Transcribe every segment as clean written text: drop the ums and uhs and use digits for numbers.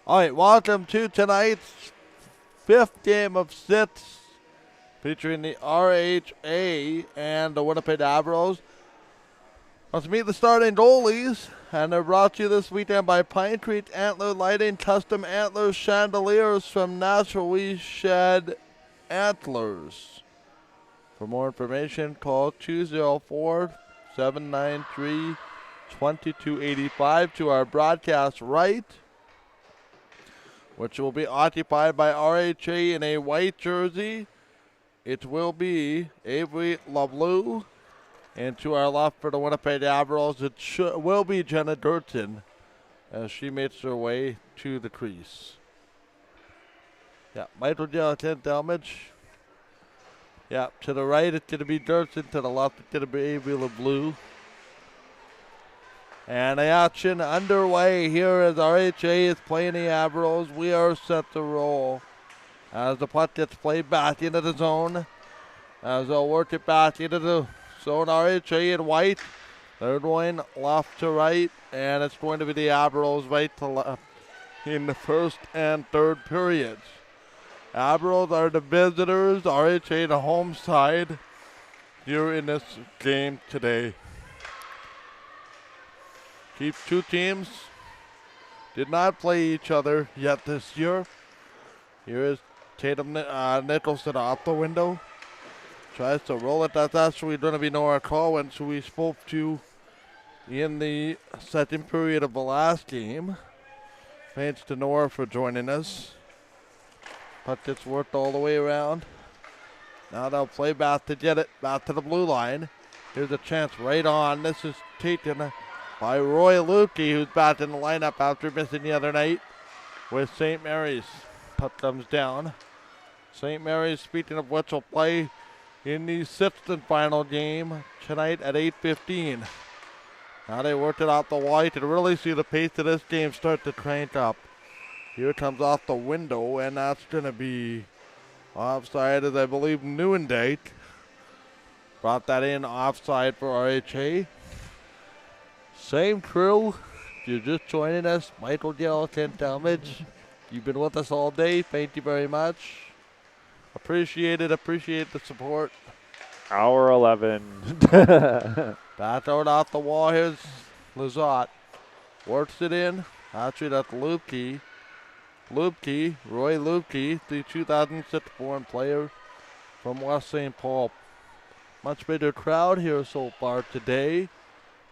All right, welcome to tonight's fifth game of six featuring the RHA and the Winnipeg Avros. Let's meet the starting goalies, and they're brought to you this weekend by Pine Creek Antler Lighting, custom antler chandeliers from Naturally Shed Antlers. For more information, call 204-793-2285 to our broadcast right, which will be occupied by RHA in a white jersey. It will be Avery LaBlue. And to our left for the Winnipeg Avros, it will be Jenna Durton as she makes her way to the crease. Yeah, Michael Gelatin Delmage. Yeah, to the right it's going to be Durton. To the left it's going to be Avery LaBlue. And the action underway here as RHA is playing the Avros. We are set to roll as the puck gets played back into the zone. As they'll work it back into the zone, RHA in white. They're going left to right, and it's going to be the Avros right to left in the first and third periods. Avros are the visitors, RHA the home side here in this game today. These two teams did not play each other yet this year. Here is Tatum Nicholson off the window. Tries to roll it. That's actually going to be Nora Cohen, who we spoke to in the second period of the last game. Thanks to Nora for joining us. Puck gets worked all the way around. Now they'll play back to get it back to the blue line. Here's a chance right on. This is taken by Roy Lukey, who's back in the lineup after missing the other night with St. Mary's. Puck comes down. St. Mary's, speaking of which, will play in the sixth and final game tonight at 8:15. Now they worked it out the wall. You can really see the pace of this game start to crank up. Here it comes off the window, and that's going to be offside, as I believe Neuendijk brought that in offside for RHA. Same crew. If you're just joining us, Michael Gelatin Talmadge. You've been with us all day. Thank you very much. Appreciate it. Appreciate the support. Hour 11. Back out off the wall. Here's Lizotte. Works it in. Actually, that's Lupke. Roy Lupke, the 2006 born player from West St. Paul. Much bigger crowd here so far today.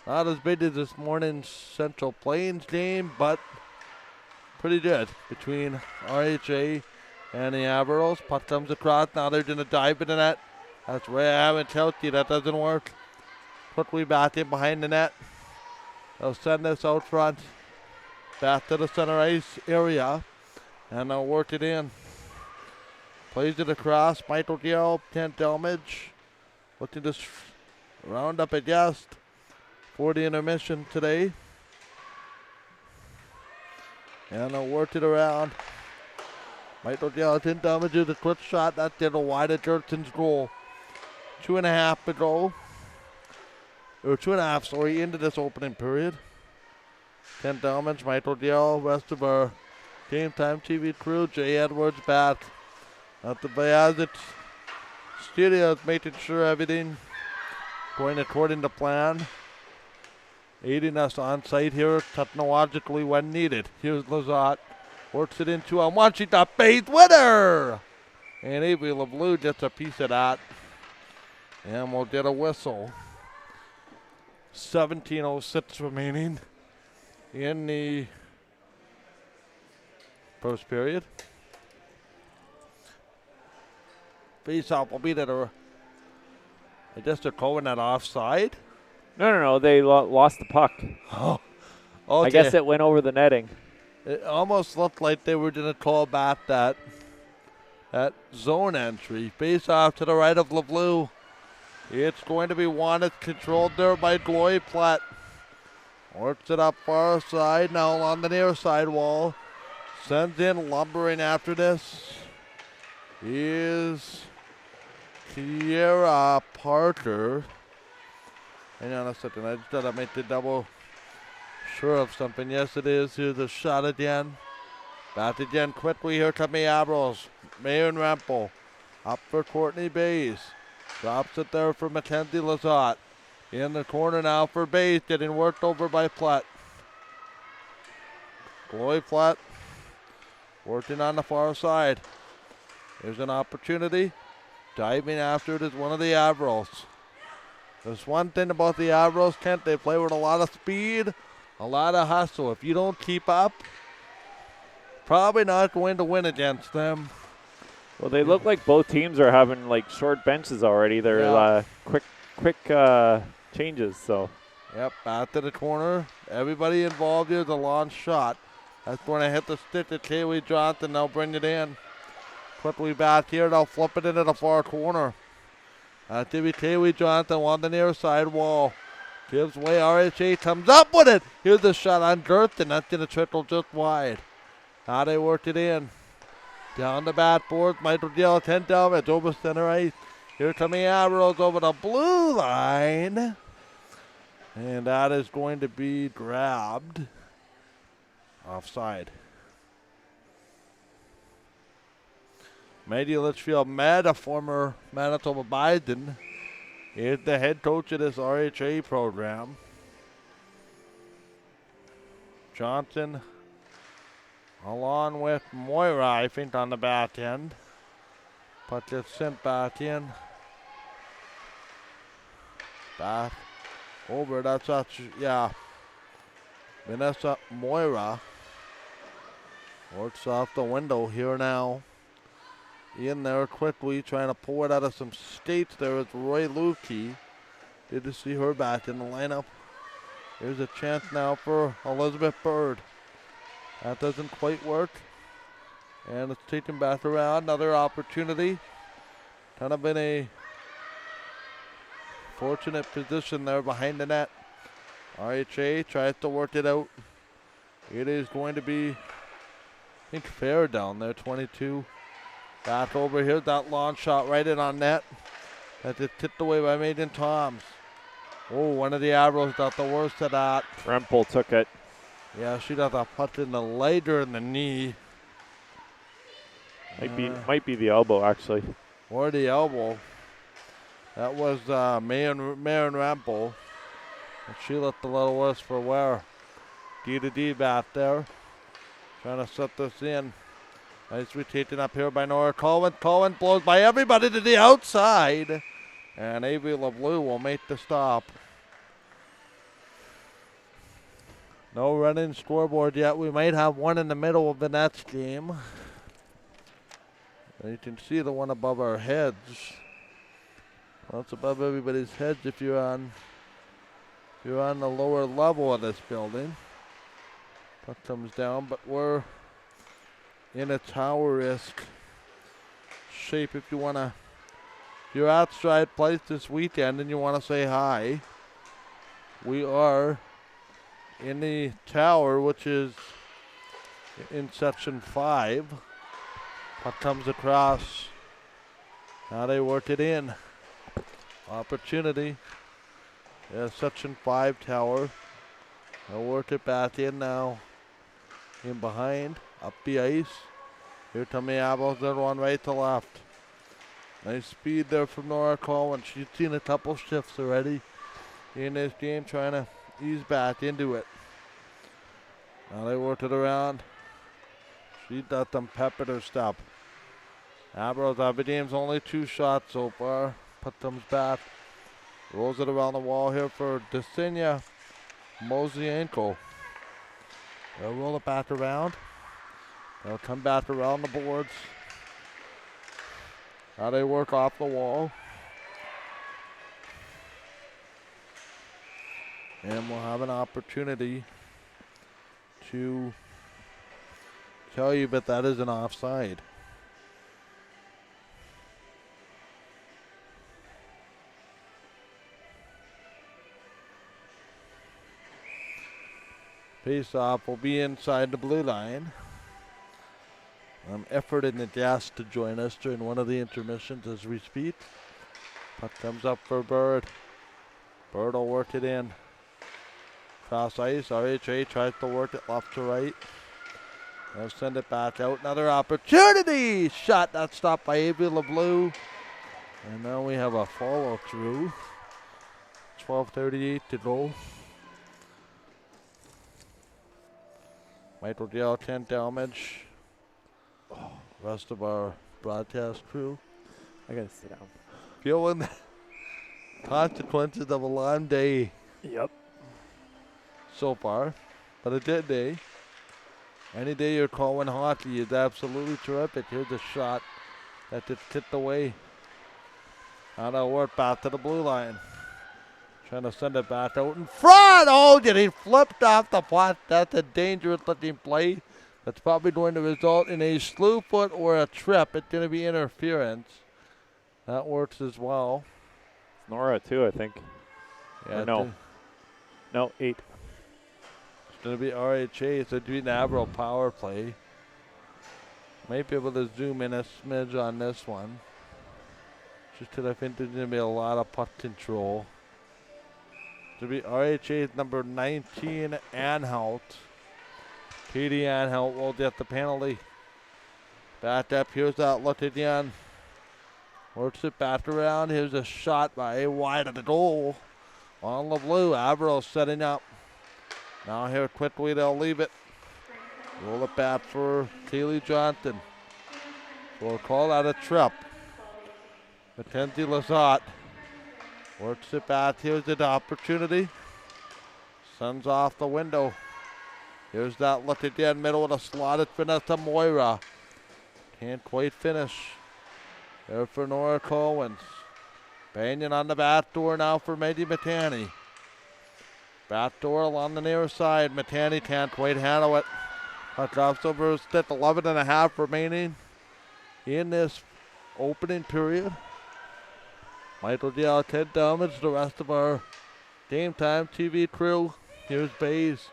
Not as big as this morning's Central Plains game, but pretty good between RHA and the Avros. Puck comes across. Now they're going to dive into the net. That's where I haven't told you. That doesn't work. Quickly back in behind the net. They'll send this out front. Back to the center ice area. And they'll work it in. Plays it across. Michael Gill, Kent Delmage. Looking to round up a guest for the intermission today. And they'll work it around. Michael Gelatin damages a quick shot. That did a wide of Jerton's goal. 2.5 to go. Or 2.5, sorry, into this opening period. Ken Delmage, Michael Gill, rest of our Game Time TV crew. Jay Edwards back at the Bayazit Studios, making sure everything going according to plan. Aiding us on site here technologically when needed. Here's Lizotte. Works it into a one-shot base winner. And Avery LaBlue gets a piece of that. And we'll get a whistle. 17:06 remaining in the first period. Face-off will be that I guess they're calling that offside. No. They lost the puck. Oh, okay. I guess it went over the netting. It almost looked like they were going to call back that zone entry. Face off to the right of LaBlue. It's going to be one that's controlled there by Glory Platt. Works it up far side, now on the near side wall. Sends in lumbering after this. Is Kiera Parker. Hang on a second, I just got to make the double sure of something. Yes, it is. Here's a shot again. Back again quickly. Here come the Avros. Marion Rempel. Up for Courtney Bays. Drops it there for Mackenzie Lazat. In the corner now for Bays. Getting worked over by Platt. Chloe Platt working on the far side. There's an opportunity. Diving after it is one of the Avros. There's one thing about the Avros, Kent. They play with a lot of speed, a lot of hustle. If you don't keep up, probably not going to win against them. Well, they look like both teams are having like short benches already. They're quick changes. So. Yep, back to the corner. Everybody involved here is a long shot. That's going to hit the stick of Kaylee Johnson. They'll bring it in. Quickly back here. They'll flip it into the far corner. That'll be Kaylee Johnson on the near side wall. Gives way. RHA comes up with it. Here's the shot on Girth, and that's going to trickle just wide. Now they work it in. Down the backboard. Michael Gill, 10 down. It's over center ice. Here come the Avros over the blue line. And that is going to be grabbed. Offside. Maddie Litchfield Med, a former Manitoba Bison, is the head coach of this RHA program. Johnson, along with Moira, I think, on the back end. But it's sent back in. Back over, that's not, yeah. Vanessa Moira works off the window here now. In there quickly, trying to pull it out of some skates. There is Roy Lukey. Good to see her back in the lineup. Here's a chance now for Elizabeth Bird. That doesn't quite work. And it's taken back around. Another opportunity. Kind of in a fortunate position there behind the net. RHA tries to work it out. It is going to be, I think, fair down there, 22. Back over here, that long shot right in on net. That's it tipped away by Megan Toms. Oh, one of the Avros got the worst of that. Rempel took it. Yeah, she got that puck in the leg or in the knee. Might be the elbow, actually. Or the elbow. That was Marion Rempel. And she looked a little worse for wear. D back there. Trying to set this in. Nicely taken up here by Nora Colvin. Colvin blows by everybody to the outside. And Avery LeBlue will make the stop. No running scoreboard yet. We might have one in the middle of the Nets game. And you can see the one above our heads. Well, it's above everybody's heads if you're on the lower level of this building. Puck comes down, but we're in a tower-esque shape if you're outside place this weekend and you want to say hi. We are in the tower, which is in section 5. Puck comes across. Now they work it in. Opportunity. Yeah, section 5 tower. They'll work it back in now. In behind. Up the ice. Here come the Avros. They're one right to left. Nice speed there from Nora Coleman. She's seen a couple shifts already in this game, trying to ease back into it. Now they work it around. She got them peppered her step. Avros, Aberdeen's only 2 shots so far. Put them back. Rolls it around the wall here for Desinia Mosienko. They'll roll it back around. They'll come back around the boards. Now they work off the wall. And we'll have an opportunity to tell you, but that is an offside. Face-off will be inside the blue line. Effort in the gas to join us during one of the intermissions as we speak. Puck comes up for Bird. Bird will work it in. Cross ice, RHA tries to work it left to right. They'll send it back out. Another opportunity. Shot not stopped by Avery LeBlue. And now we have a follow through. 12:38 to go. Michael Dale, 10 damage. Rest of our broadcast crew. I gotta sit down. Feeling the consequences of a long day Yep. so far. But a dead day. Any day you're calling hockey is absolutely terrific. Here's a shot that just tipped away. Now they'll work back to the blue line. Trying to send it back out in front. Oh, did he flipped off the puck? That's a dangerous looking play. That's probably going to result in a slew foot or a trip. It's going to be interference. That works as well. It's Nora too, I think. Yeah, no. No, 8. It's going to be RHA. So it's going to be an Avro power play. Might be able to zoom in a smidge on this one. Just because I think there's going to be a lot of puck control. To be RHA's number 19, Anhalt. PD Anhalt will get the penalty. Back up, here's that look again. Works it back around. Here's a shot by wide of the goal. On the blue, Avros setting up. Now here quickly they'll leave it. Roll it back for Kaylee Johnson. We'll call that a trip. Mackenzie Lazat. Works it back. Here's the opportunity. Sends off the window. Here's that look again. Middle of the slot. It's Vanessa Moira. Can't quite finish. There for Nora Collins. Banging on the back door now for Maggie Matani. Back door along the near side. Matani can't quite handle it. Puck drops over his stick. 11.5 remaining in this opening period. Michael Dial, 10 damage. The rest of our Game Time TV crew. Here's Bays.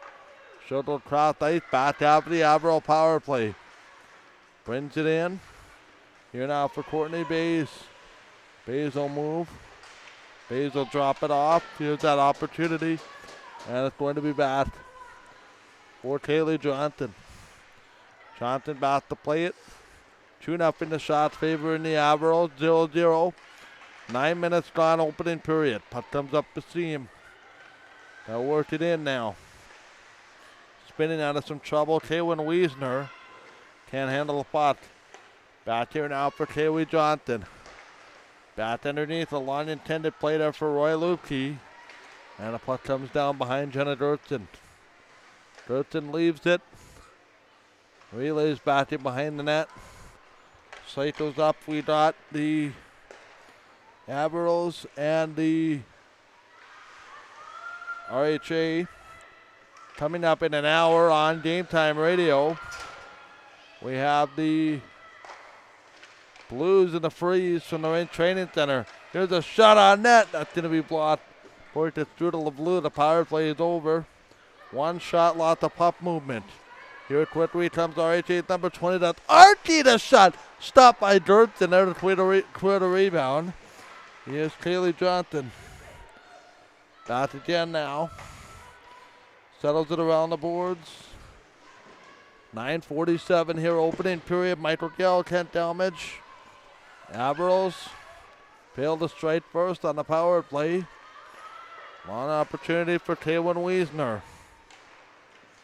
Shuttle across ice. Back out for the Avro power play. Brings it in. Here now for Courtney Bays. Bays will move. Bays will drop it off. Here's that opportunity. And it's going to be back for Kaylee Johnson. Johnson back to play it. 2-0 the shots favoring the Avros. 0-0. 9 minutes gone, opening period. Puck comes up the seam. They'll work it in now. Spinning out of some trouble. Kaylin Wiesner can't handle the puck. Back here now for Kaylee Johnson. Back underneath, a long intended play there for Roy Lupke. And the puck comes down behind Jenna Gertson. Gertson leaves it. Relays back in behind the net. Cycles up. We got the Avros and the RHA coming up in an hour on Game Time Radio. We have the Blues and the Freeze from the Rink Training Center. Here's a shot on net. That's going to be blocked. Point to Strudel of Blue. The power play is over. One shot, lots of puck movement. Here quickly comes RHA number 20. That's Archie, the shot. Stopped by Dirtson there to clear the rebound. Here's Kaylee Johnson. Back again now. Settles it around the boards. 9:47 here, opening period. Michael Gell, Kent damage. Avros failed to strike first on the power play. Long opportunity for Kaylin Wiesner.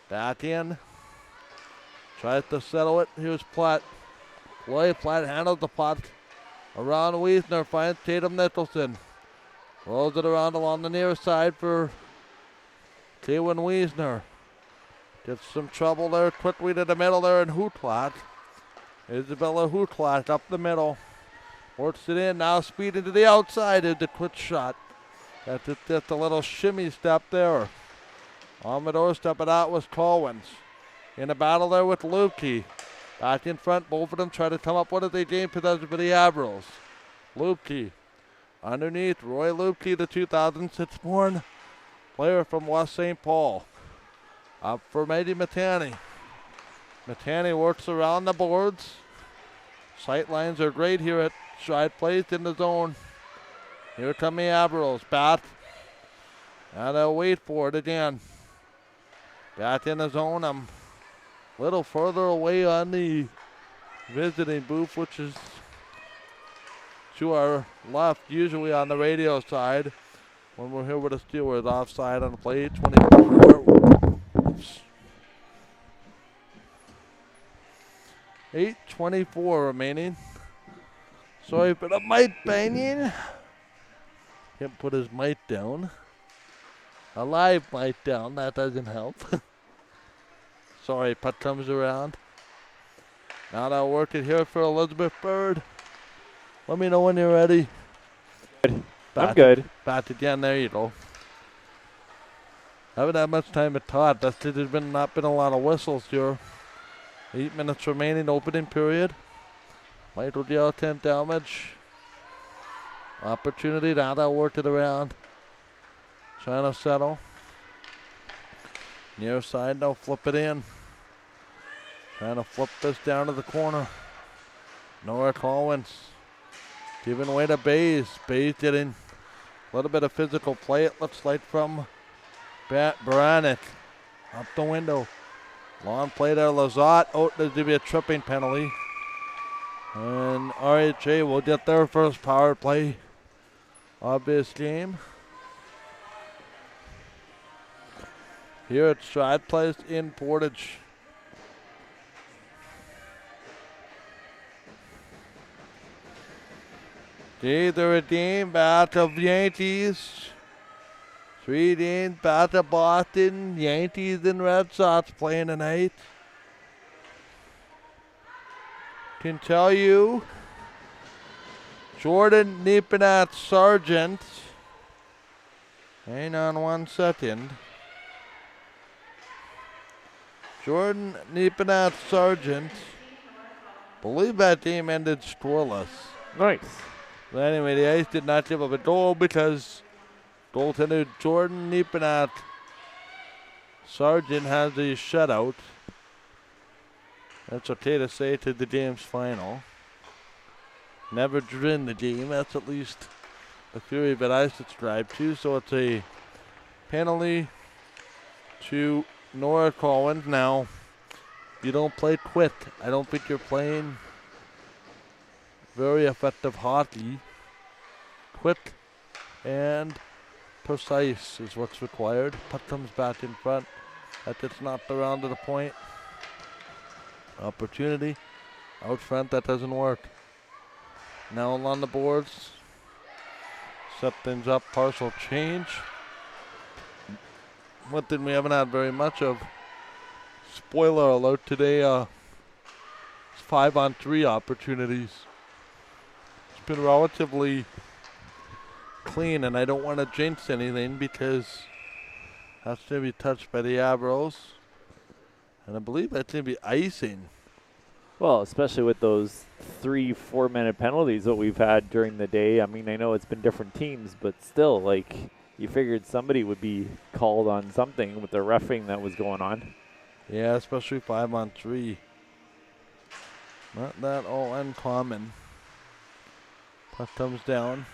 Back in. Tries to settle it. Here's Platt. Platt handles the puck. Around Wiesner, finds Tatum Nicholson. Rolls it around along the near side for Kaylin Wiesner. Gets some trouble there, quickly to the middle there in Hootlat. Isabella Hootlat up the middle. Works it in, now speeding to the outside is the quick shot. That's just a little shimmy step there. On the doorstep of that was Collins. In a battle there with Lupke. Back in front, both of them try to come up with a game possession for the Avros. Lupke. Underneath, Roy Lupke, the 2006 born player from West St. Paul. Up for Maggie Matani. Matani works around the boards. Sight lines are great here at Stride Place in the zone. Here come the Avros. Back. And they'll wait for it again. Back in the zone. a little further away on the visiting booth, which is to our left, usually on the radio side. When we're here with the Steelers, offside on the play, 24. Oops. 8:24 remaining. Sorry for the mic banging. Can't put his mic down. A live mic down, that doesn't help. Sorry, putt comes around. Now they'll work it here for Elizabeth Bird. Let me know when you're ready. I'm good. Bat again, there you go. Haven't had much time to talk. There's not been a lot of whistles here. 8 minutes remaining, opening period. Michael Yell 10 damage. Opportunity, now they'll work it around. Trying to settle. Near side, they'll flip it in. Trying to flip this down to the corner. Nora Collins giving away to Bays. Bays getting a little bit of physical play, it looks like, from Baranek. Up the window. Long play there, Lazat. Oh, there's going to be a tripping penalty. And RHA will get their first power play of this game. Here at Stride Place in Portage. Either a team back of Yankees. 3 teams back of Boston. Yankees and Red Sox playing tonight. Can tell you, Jordan Nepenat Sargent. Hang on 1 second. Jordan Nepenat Sargent. Believe that team ended scoreless. Nice. But anyway, the Ice did not give up a goal because goaltender Jordan Nepenat Sargent has a shutout. That's okay to say to the game's final. Never drew in the game. That's at least the theory that I subscribe to. So it's a penalty to Nora Collins. Now, you don't play quick. I don't think you're playing very effective hockey. Quick and precise is what's required. Puck comes back in front. That gets knocked around to the point. Opportunity out front, that doesn't work. Now on the boards. Set things up, partial change. One thing we haven't had very much of, spoiler alert today, 5-on-3 opportunities. It's been relatively clean, and I don't want to jinx anything because that's going to be touched by the Avros. And I believe that's going to be icing. Well, especially with those 3-4 minute penalties that we've had during the day. I mean, I know it's been different teams, but still, like, you figured somebody would be called on something with the reffing that was going on. Yeah, especially 5-on-3. Not that all uncommon. Puck comes down.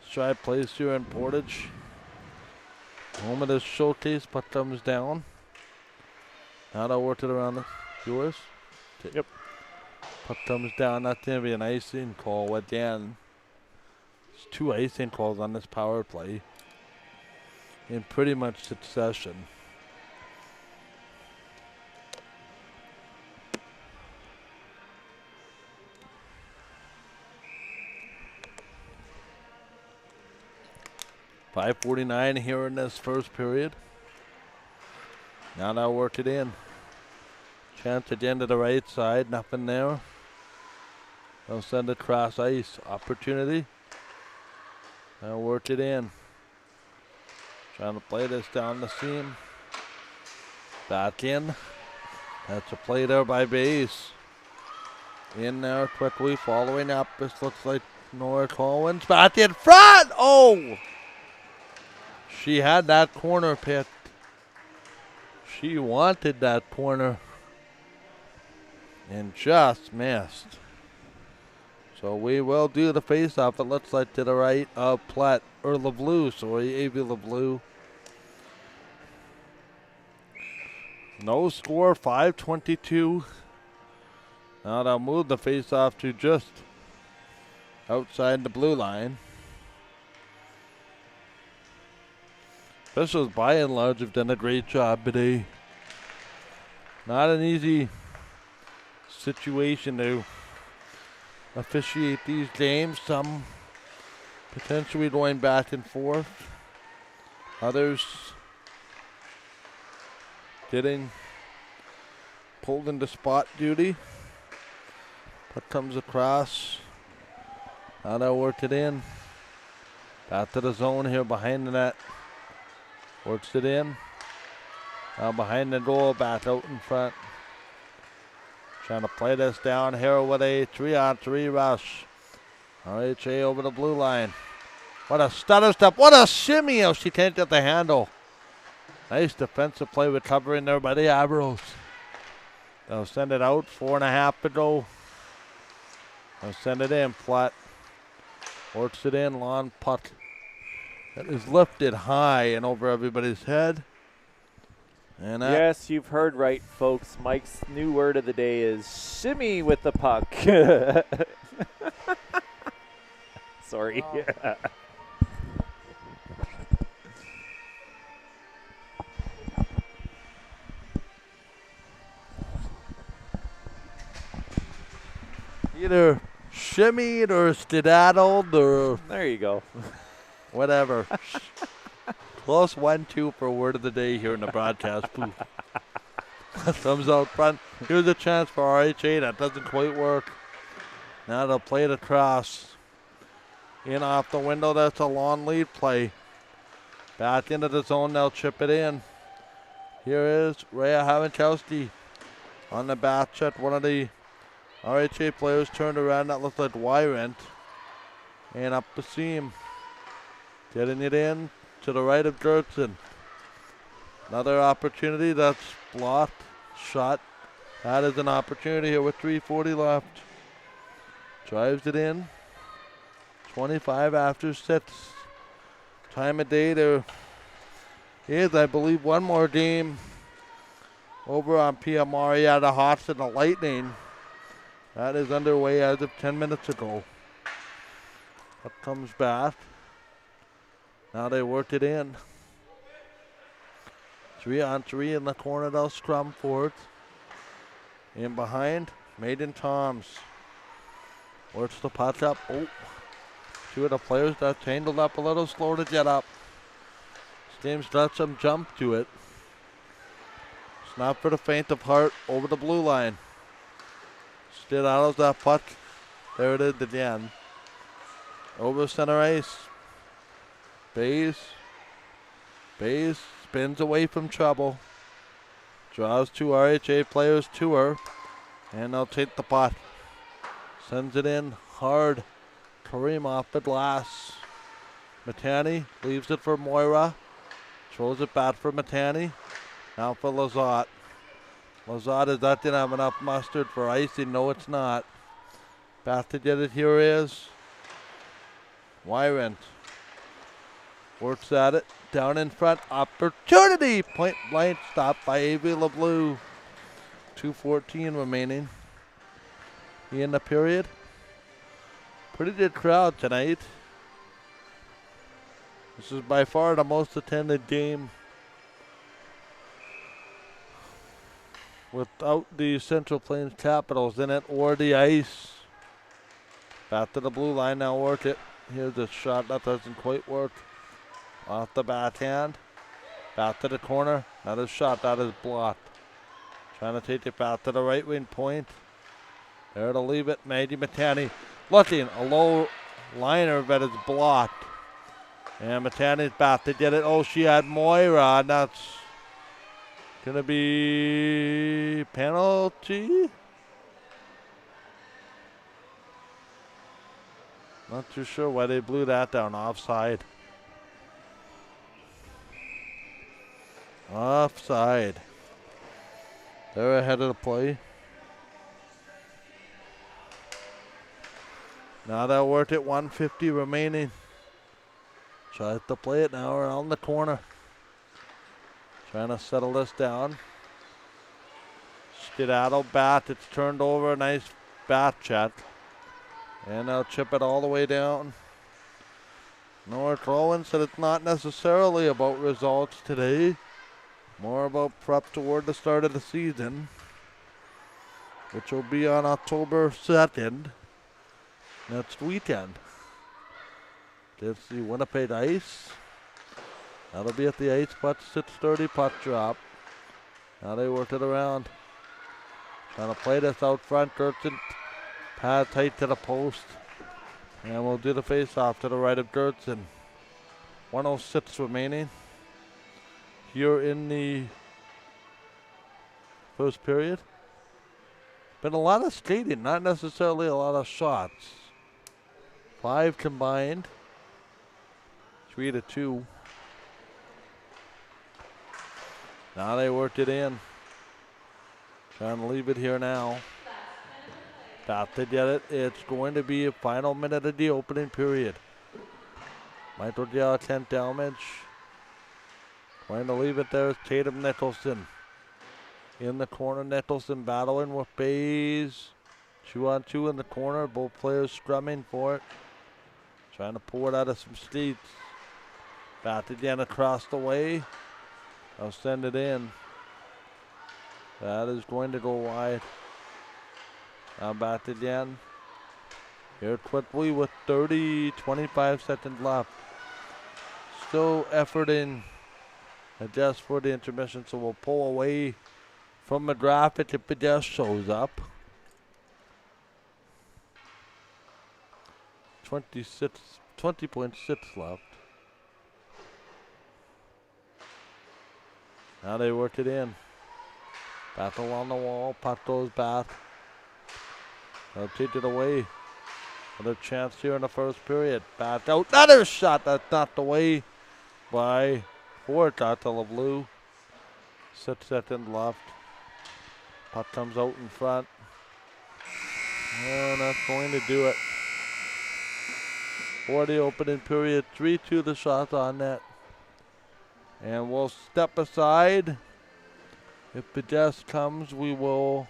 Stride plays here in Portage. Home of this showcase, puck comes down. Now they'll work it around the viewers. Yep. Puck comes down. That's going to be an icing call again. There's 2 icing calls on this power play in pretty much succession. .549 here in this first period. Now they'll work it in. Chance again to the right side. Nothing there. They'll send it cross ice. Opportunity. They'll work it in. Trying to play this down the seam. Back in. That's a play there by Bays. In there quickly. Following up. This looks like Nora Collins. Back in front. Oh! She had that corner picked. She wanted that corner and just missed. So we will do the face-off. It looks like to the right of Platt, or LeBlue, sorry, A.V. LeBlue. No score, 5:22. Now they'll move the face-off to just outside the blue line. Officials, by and large, have done a great job today. Not an easy situation to officiate these games. Some potentially going back and forth. Others getting pulled into spot duty. Puck comes across. Now they'll work it in. Back to the zone here behind the net. Works it in. Now behind the goal, back out in front. Trying to play this down here with a 3-on-3 rush. RHA over the blue line. What a stutter step. What a shimmy. Oh, she can't get the handle. Nice defensive play recovering there by the Avros. They'll send it out. 4.5 to go. They'll send it in flat. Works it in. Long puck. That is lifted high and over everybody's head. And yes, you've heard right, folks. Mike's new word of the day is shimmy with the puck. Sorry. Oh. Either shimmied or skedaddled or There you go. whatever. Close 1-2 for word of the day here in the broadcast booth. Thumbs out front. Here's a chance for RHA. That doesn't quite work. Now they'll play it across. In off the window. That's a long lead play. Back into the zone. They'll chip it in. Here is RHA Havinkowski on the back check. One of the RHA players turned around. That looked like Wyrant. And up the seam. Getting it in to the right of Gertson. Another opportunity that's blocked. Shot. That is an opportunity here with 3:40 left. Drives it in. 25 after 6. Time of day there is, I believe, one more game over on PMR. Yeah, the Hawks and the Lightning. That is underway as of 10 minutes ago. Up comes back. Now they work it in. 3-on-3 in the corner. They'll scrum for it. In behind, Maiden Toms. Works the puck up. Oh, two of the players that tangled up a little slow to get up. This game's got some jump to it. It's not for the faint of heart. Over the blue line. Still out of that puck. There it is again. Over center ice. Bays spins away from trouble. Draws two RHA players to her. And they'll take the puck. Sends it in hard. Kareem off the glass. Matani leaves it for Moira. Throws it back for Matani. Now for Lazat. Lazat, is that didn't have enough mustard for icing? No, it's not. Back to get it here is Wyrant. Works at it. Down in front. Opportunity. Point blank. Stopped by Avi LeBlue. 2:14 remaining in the period. Pretty good crowd tonight. This is by far the most attended game without the Central Plains Capitals in it or the ice. Back to the blue line. Now work it. Here's a shot that doesn't quite work. Off the backhand. Back to the corner. Another shot that is blocked. Trying to take it back to the right wing point. There to leave it. Maggie Matani looking. A low liner, but it's blocked. And Matani's back to get it. Oh, she had Moira. And that's going to be penalty. Not too sure why they blew that down. Offside. Offside. They're ahead of the play. Now they'll work it. 1:50 remaining. Tries to play it now around the corner. Trying to settle this down. Skedaddle bat. It's turned over. Nice bat check. And they'll chip it all the way down. North Rowan said it's not necessarily about results today. More about prep toward the start of the season, which will be on October 2nd, next weekend. It's the Winnipeg Ice. That'll be at the Ice Putt 6:30 puck drop. Now they work it around. Trying to play this out front. Gertson pad tight to the post. And we'll do the face-off to the right of Gertson. 1:06 remaining here in the first period. Been a lot of skating, not necessarily a lot of shots. 5 combined. 3-2. Now they worked it in. Trying to leave it here now. About to get it. It's going to be a final minute of the opening period. Michael Gale, 10 damage. Going to leave it there is Tatum Nicholson. In the corner, Nicholson battling with Bays. 2-on-2 in the corner. Both players scrumming for it. Trying to pull it out of some seats. Back again across the way. I'll send it in. That is going to go wide. Now back again. Here quickly with 25 seconds left. Still efforting adjust for the intermission, so we'll pull away from the graphic if it just shows up. 20.6 left. Now they work it in. Battle on the wall. Puck goes back. They'll take it away. Another chance here in the first period. Back out. Another shot that's knocked away by Ford. Cartel of Blue. 6 seconds left. Puck comes out in front. And that's going to do it. For the opening period. 3-2 the shot on net. And we'll step aside. If the desk comes, we will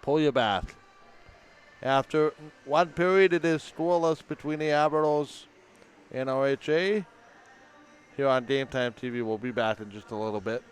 pull you back. After one period, it is scoreless between the Avros and RHA. Here on Game Time TV, we'll be back in just a little bit.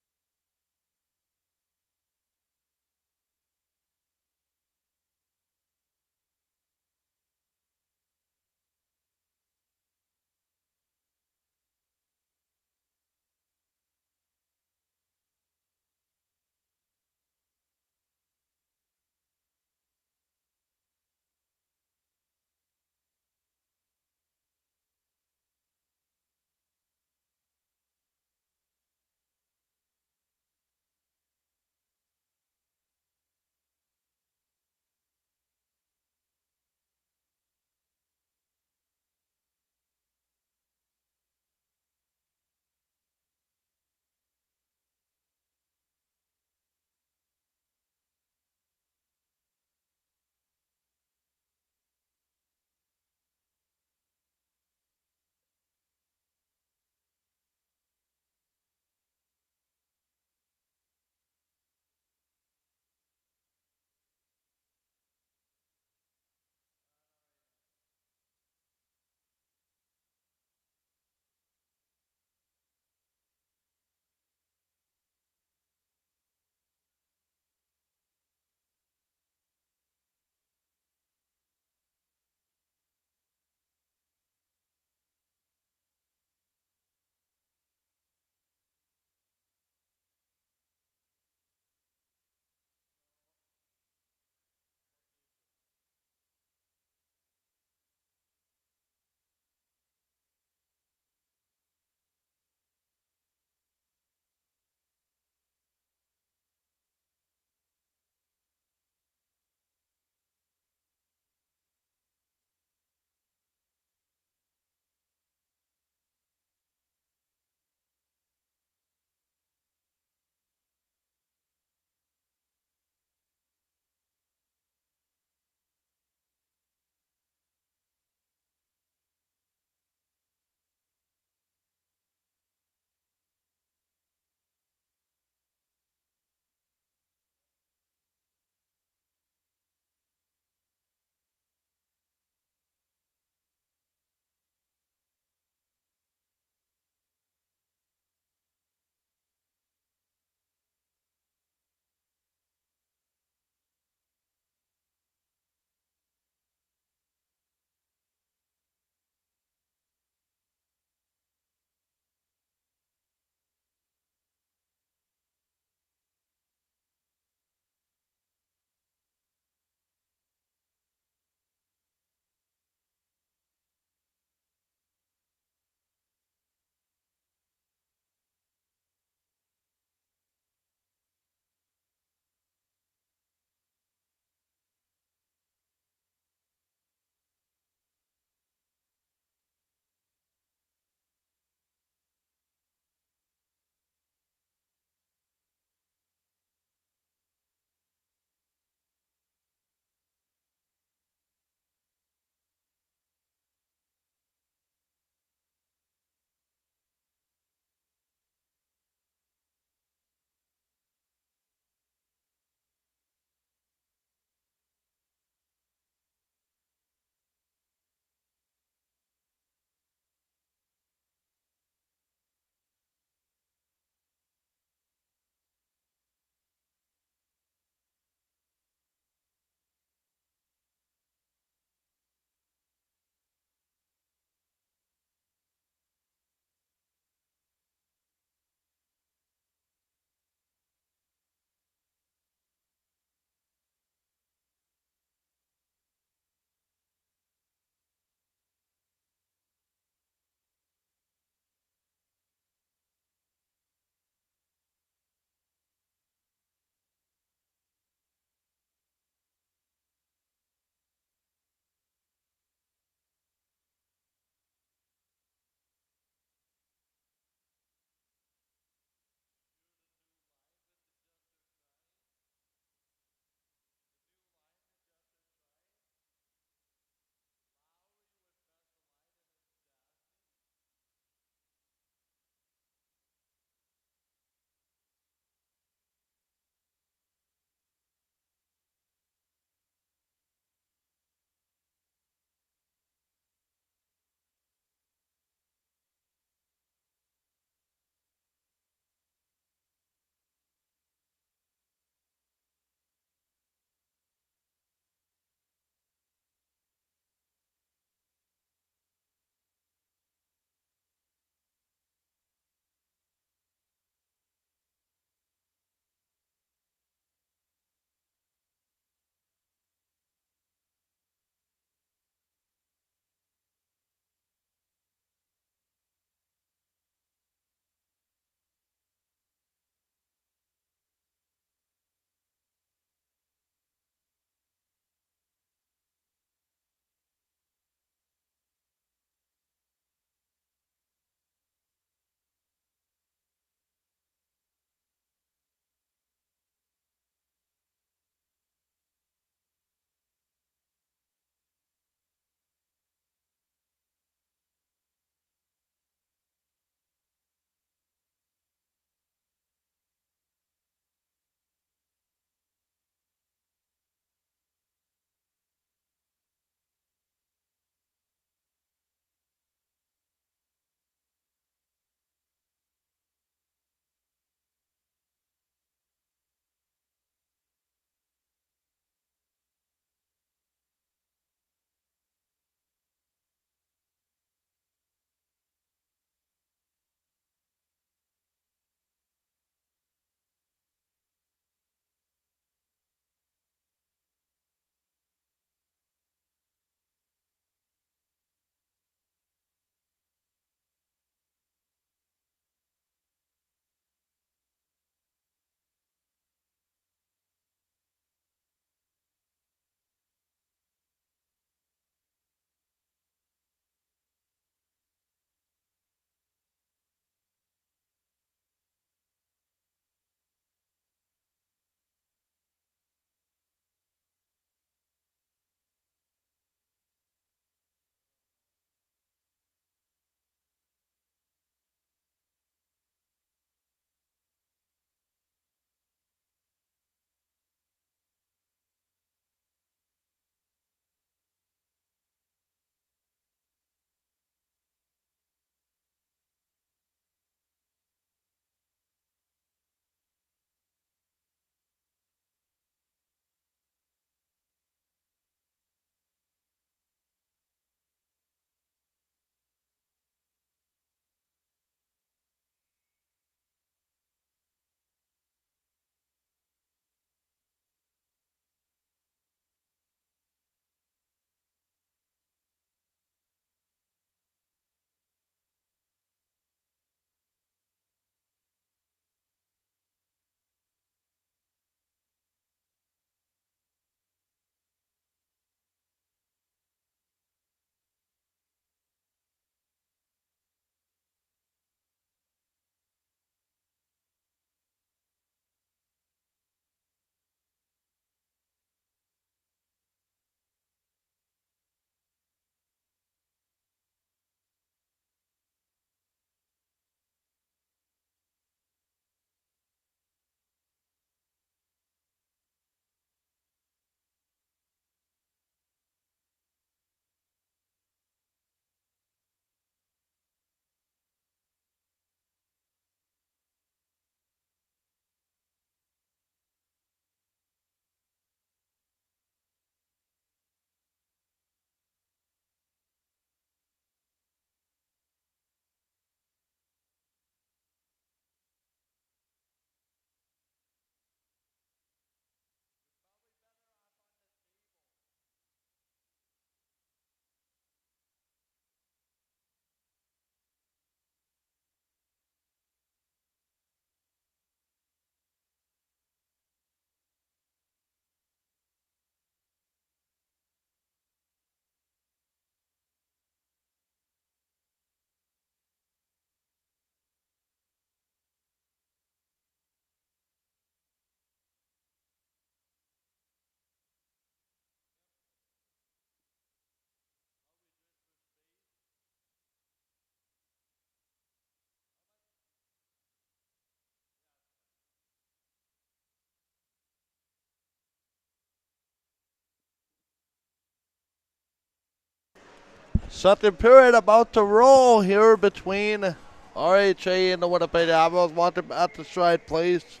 Second period about to roll here between RHA and the Winnipeg Avros. Want them at the stride place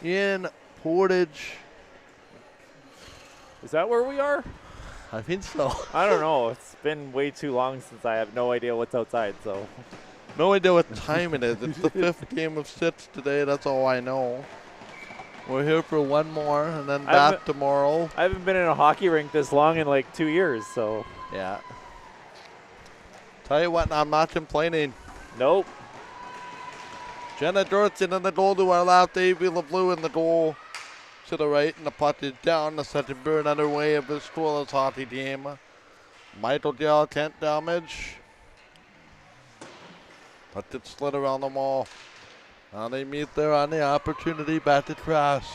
in Portage. Is that where we are? I think so. I don't know. It's been way too long since I have no idea what's outside. So No idea what time it is. It's the 5th game of 6 today. That's all I know. We're here for one more and then back tomorrow. I haven't been in a hockey rink this long in like 2 years. So Yeah. Tell you what, I'm not complaining. nope. Jenna Dortson in the goal to our left. Davey LeBlue in the goal to the right. And the puck is down. The second bird underway of this scoreless hockey game. Michael Dell, 10th damage. Puck it slid around the wall. Now they meet there on the opportunity back to Cross.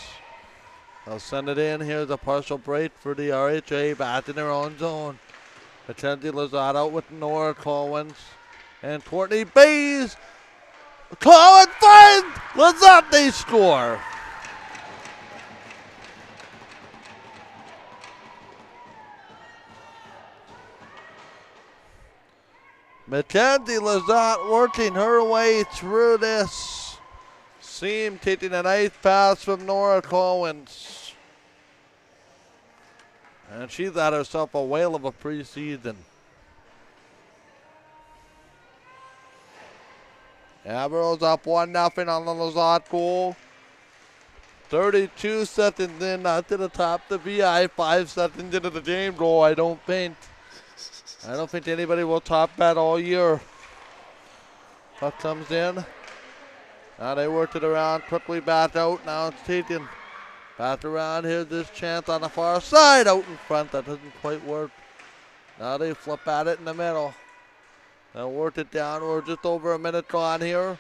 They'll send it in. Here's a partial break for the RHA back in their own zone. Mackenzie Lazard out with Nora Collins. And Courtney Bays. Collins finds Lazard. They score. Mackenzie Lazard working her way through this seam, taking a nice pass from Nora Collins. And she's had herself a whale of a preseason. Avros up 1-0 on the Lazard goal. 32 seconds in, not to the top the VI. 5 seconds into the game goal, I don't think anybody will top that all year. Puck comes in. Now they worked it around, quickly back out. Now it's taken back around. Here's this chance on the far side, out in front. That doesn't quite work. Now they flip at it in the middle. They'll work it down. We're just over a minute gone here.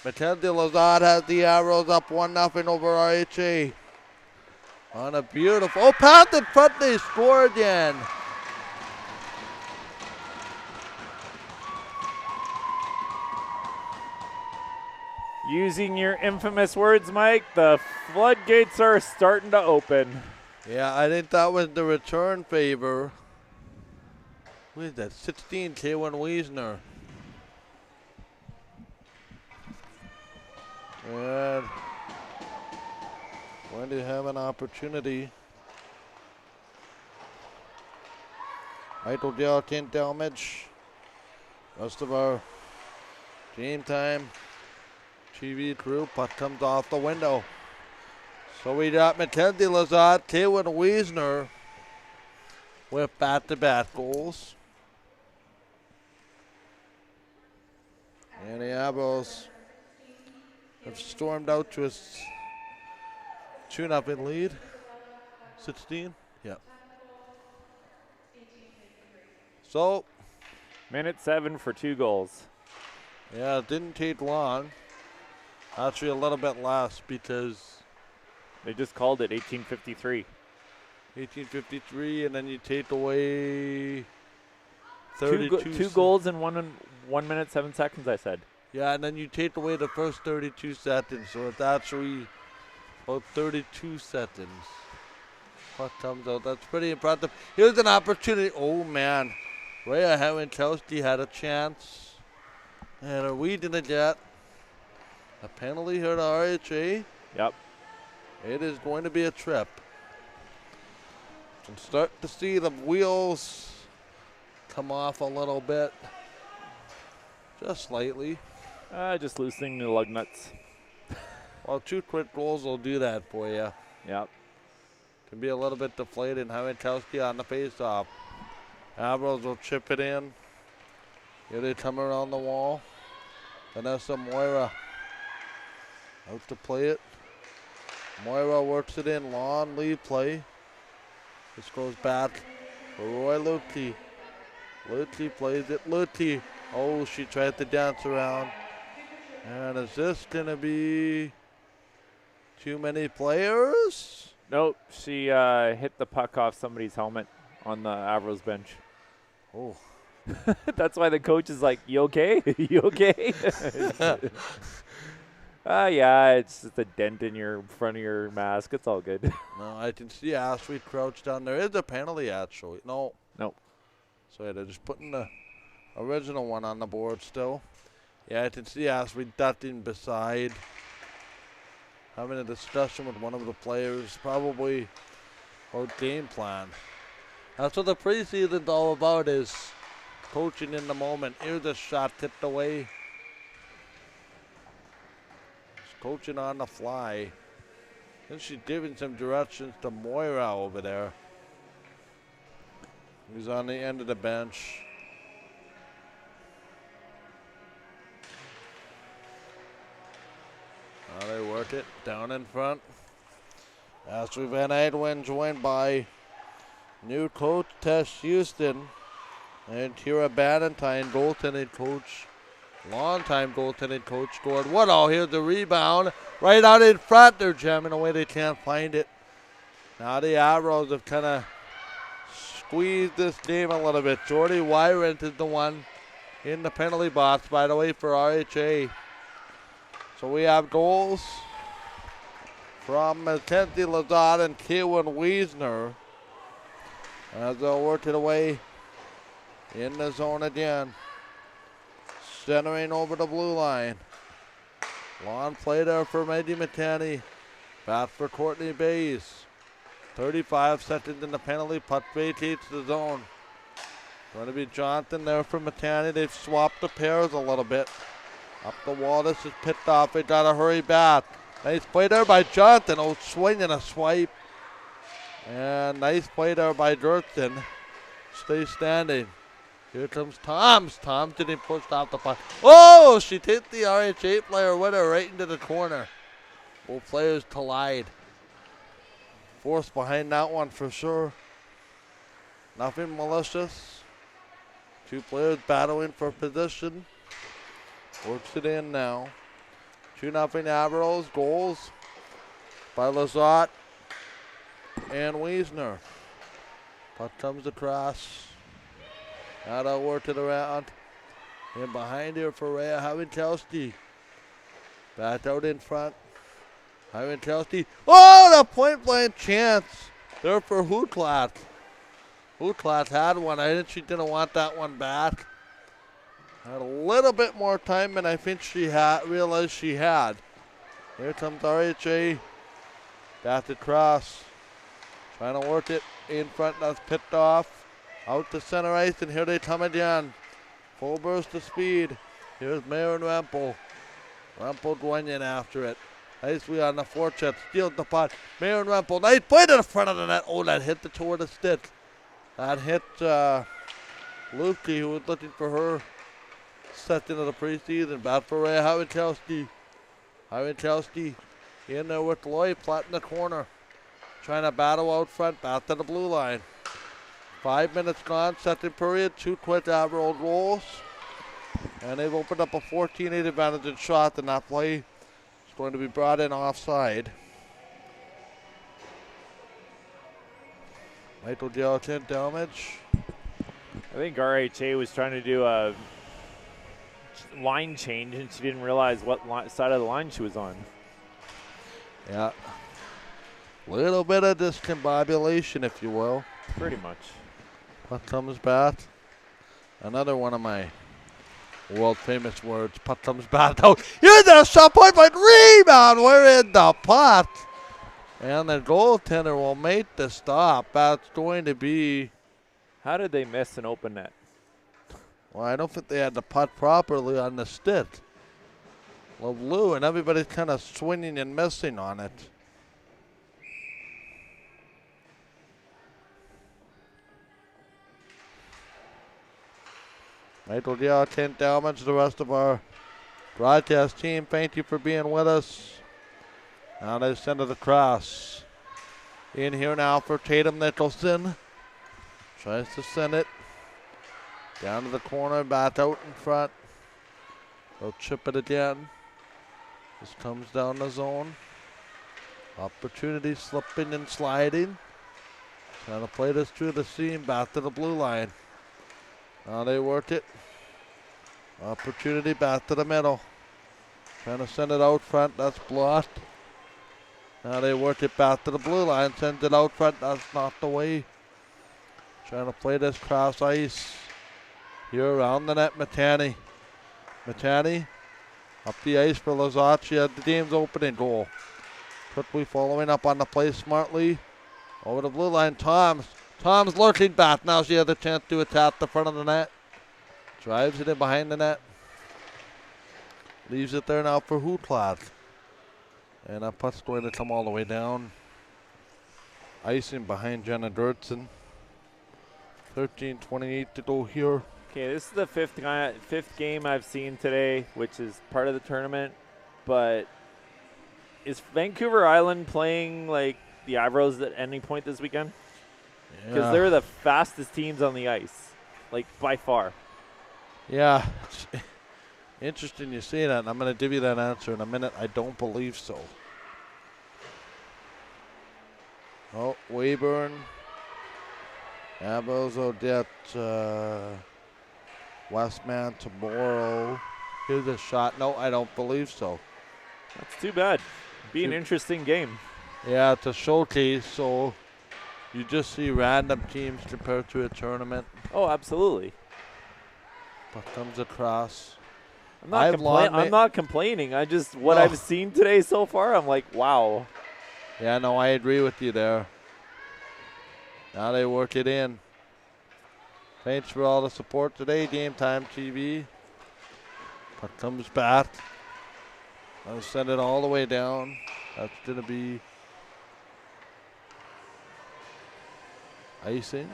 Mackenzie Lazard has the Avros up 1-0 over RHA. On a beautiful, pass in front, they score again. Using your infamous words, Mike, the floodgates are starting to open. Yeah, I think that was the return favor. Who is that? 16, Kaylin Wiesner. And going to have an opportunity. Michael Dell, 10 damage. Rest of our game time TV crew, puck comes off the window. So we got Mackenzie Lazard, Kaylin Wiesner with back-to-back goals. And the Avros have stormed out to a 2-0 lead. 16? Yeah. So. Minute 7 for 2 goals. Yeah, it didn't take long. Actually, a little bit less because they just called it 18:53. 18:53, and then you take away 32. Two goals in 1 minute 7 seconds. I said. Yeah, and then you take away the first 32 seconds, so it's actually about 32 seconds. Puck comes out. That's pretty impressive. Here's an opportunity. Oh man, RHA Hewentowski had a chance, and are we gonna get a penalty here to RHA? Yep. It is going to be a trip. Can start to see the wheels come off a little bit. Just slightly. Just loosening the lug nuts. Well, 2 quick goals will do that for you. Yep. Can be a little bit deflated. Hewentowski on the faceoff. Avros will chip it in. Here they come around the wall. Vanessa Moira out to play it. Moira works it in. Long lead play. This goes back for Roy Lutke. Lutke plays it. Lutke. Oh, she tried to dance around. And is this going to be too many players? Nope. She hit the puck off somebody's helmet on the Avros bench. Oh. That's why the coach is like, you okay? You okay? Yeah, it's just a dent in your front of your mask. It's all good. No, I can see Ashley crouched down. There is a penalty, actually. No. Nope. So yeah, they're just putting the original one on the board still. Yeah, I can see Ashley ducking beside, having a discussion with one of the players, probably about game plan. That's what the preseason's all about, is coaching in the moment. Here's a shot tipped away. It's coaching on the fly. And she's giving some directions to Moira over there. He's on the end of the bench. Now they work it down in front. Ashley Van Edwin joined by new coach Tess Houston and Kira Banentine, goaltending coach. Long-time goaltending coach scored one. Oh, here's the rebound. Right out in front. They're jamming away. They can't find it. Now the Avros have kind of squeezed this game a little bit. Jordy Wyrant is the one in the penalty box, by the way, for RHA. So we have goals from Mackenzie Lazard and Kewan Wiesner as they'll work it away in the zone again. Centering over the blue line. Long play there for Maggie Matani. Back for Courtney Bays. 35 seconds in the penalty. Puck vacates the zone. Going to be Johnson there for Matani. They've swapped the pairs a little bit. Up the wall. This is picked off. They got to hurry back. Nice play there by Johnson. Oh, swing and a swipe. And nice play there by Dirksen. Stay standing. Here comes Toms. Toms getting pushed off the puck. Oh, she hit the RHA player with her right into the corner. Both players collide. Force behind that one for sure. Nothing malicious. Two players battling for position. Works it in now. 2-0 Avros. Goals by Lazat and Wiesner. Puck comes across. Now they'll work it around. And behind here for Rhea Havinkowski. Back out in front. Havinkowski. Oh, the point blank chance there for Hooklat. Hooklat had one. I think she didn't want that one back. Had a little bit more time than I think she had realized she had. Here comes RHA. Back across. Trying to work it in front. That's picked off. Out to center ice, and here they come again. Full burst of speed. Here's Maren Rempel. Rempel going in after it. Nicely on the forecheck. Steals the puck. Maren Rempel. Nice play to the front of the net. Oh, that hit the toe of the stick. That hit Lukey, who was looking for her second of the preseason. Bad for Ray Havinkowski. Havinkowski in there with Lloyd. Flat in the corner. Trying to battle out front. Back to the blue line. 5 minutes gone, second period, 2 quick Avro goals. And they've opened up a 14-8 advantage in shot, and that play is going to be brought in offside. Michael Gallatin damage. I think RHA was trying to do a line change, and she didn't realize what side of the line she was on. Yeah. Little bit of discombobulation, if you will. Pretty much. Puck comes back. Another one of my world famous words. Puck comes back. Oh, here's a shot point, but rebound. We're in the puck. And the goaltender will make the stop. That's going to be. How did they miss an open net? Well, I don't think they had the puck properly on the stick. Well, blue, and everybody's kind of swinging and missing on it. Michael Gallatin damage. The rest of our broadcast team, thank you for being with us. Now they send it across. In here now for Tatum Nicholson. Tries to send it. Down to the corner, back out in front. They'll chip it again. This comes down the zone. Opportunity slipping and sliding. Trying to play this through the seam, back to the blue line. Now they work it. Opportunity back to the middle. Trying to send it out front. That's blocked. Now they work it back to the blue line. Sends it out front. That's not the way. Trying to play this cross ice. Here around the net, Matani. Matani up the ice for Lazacci at the game's opening goal. Quickly following up on the play smartly. Over the blue line, Tom's lurking back. Now she has a chance to attack the front of the net. Drives it in behind the net. Leaves it there now for Hooplat. And that puck's going to come all the way down. Icing behind Jenna Dirtson. 13:28 to go here. Okay, this is the fifth game I've seen today, which is part of the tournament. But is Vancouver Island playing like the Avros at any point this weekend? Because they're the fastest teams on the ice, like by far. Yeah, it's interesting you say that, and I'm going to give you that answer in a minute. I don't believe so. Oh, Weyburn. Avros, Odette, Westman tomorrow. Here's a shot. No, I don't believe so. That's too bad. Be an interesting game. Yeah, it's a showcase, so you just see random teams compared to a tournament. Oh, absolutely. Puck comes across. I'm not complaining. I just, what I've seen today so far, I'm like, wow. Yeah, no, I agree with you there. Now they work it in. Thanks for all the support today, Game Time TV. Puck comes back. I'll send it all the way down. That's going to be icing.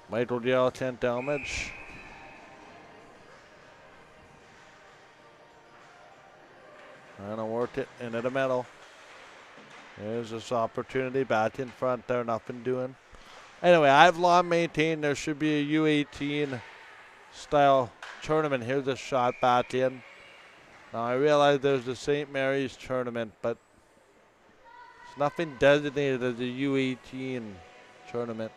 Michael Dial, 10 damage. Trying to work it into the middle. There's this opportunity back in front there, nothing doing. Anyway, I've long maintained there should be a U18 style tournament. Here's a shot back in. Now I realize there's the St. Mary's tournament, but it's nothing designated as a U18 tournament.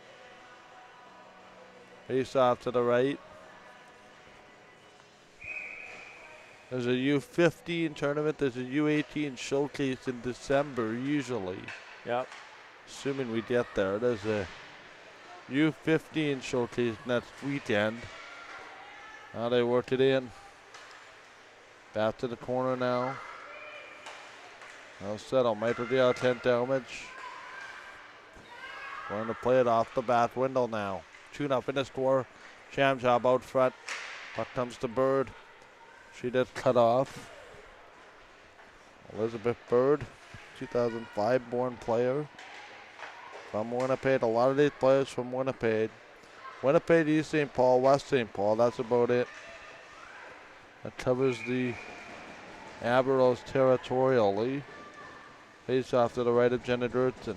Face off to the right. There's a U15 tournament. There's a U18 showcase in December usually. Yep. Assuming we get there. There's a U15 showcase next weekend. Now they work it in. Back to the corner now. Now settle. Might be out 10 damage. Going to play it off the back window now. 2-0 in the score. Jam job out front. Puck comes to Bird. She does cut off. Elizabeth Bird, 2005 born player from Winnipeg. A lot of these players from Winnipeg. Winnipeg, East St. Paul, West St. Paul. That's about it. That covers the Avros territorially. Face off to the right of Jenna Dirtson.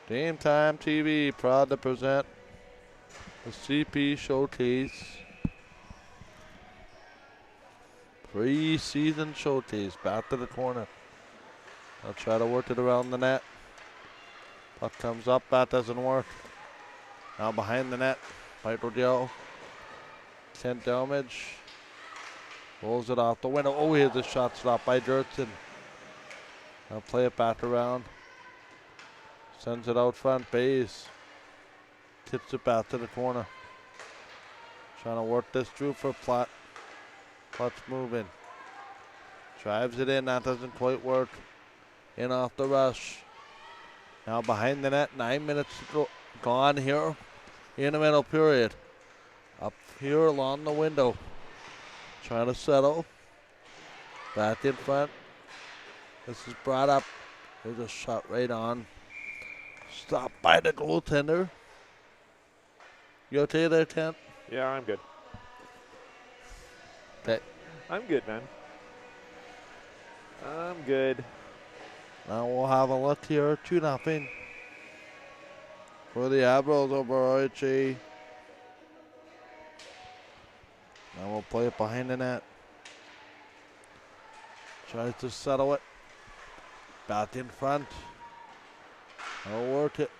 Game Time TV, proud to present the CP Showcase. Preseason Showcase. Back to the corner. I'll try to work it around the net. Puck comes up. That doesn't work. Now behind the net. Michael Gill. 10 damage. Rolls it off the window. Oh, here's a shot stopped by Dirtson. I'll play it back around. Sends it out front. Base. Tips it back to the corner. Trying to work this through for Platt. Platt's moving. Drives it in. That doesn't quite work. In off the rush. Now behind the net. 9 minutes to go. Gone here in the middle period. Up here along the window. Trying to settle. Back in front. This is brought up. There's a shot right on. Stopped by the goaltender. You okay there, Kent? Yeah, I'm good. Okay. I'm good, man. I'm good. Now we'll have a look here. 2-0 for the Avros over RHA. Now we'll play it behind the net. Tries to settle it. Back in front. I'll work it.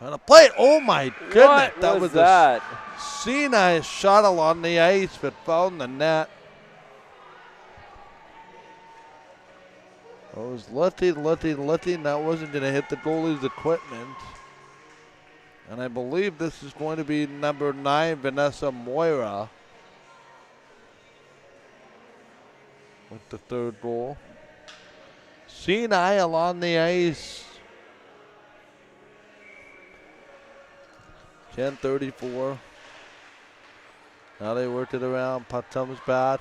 Trying to play it. Oh my goodness. What was a that? nice shot along the ice, but found the net. It was looking. That wasn't going to hit the goalie's equipment. And I believe this is going to be number 9, Vanessa Moira, with the third goal. Sinai along the ice. 10:34. Now they worked it around. Puck comes back.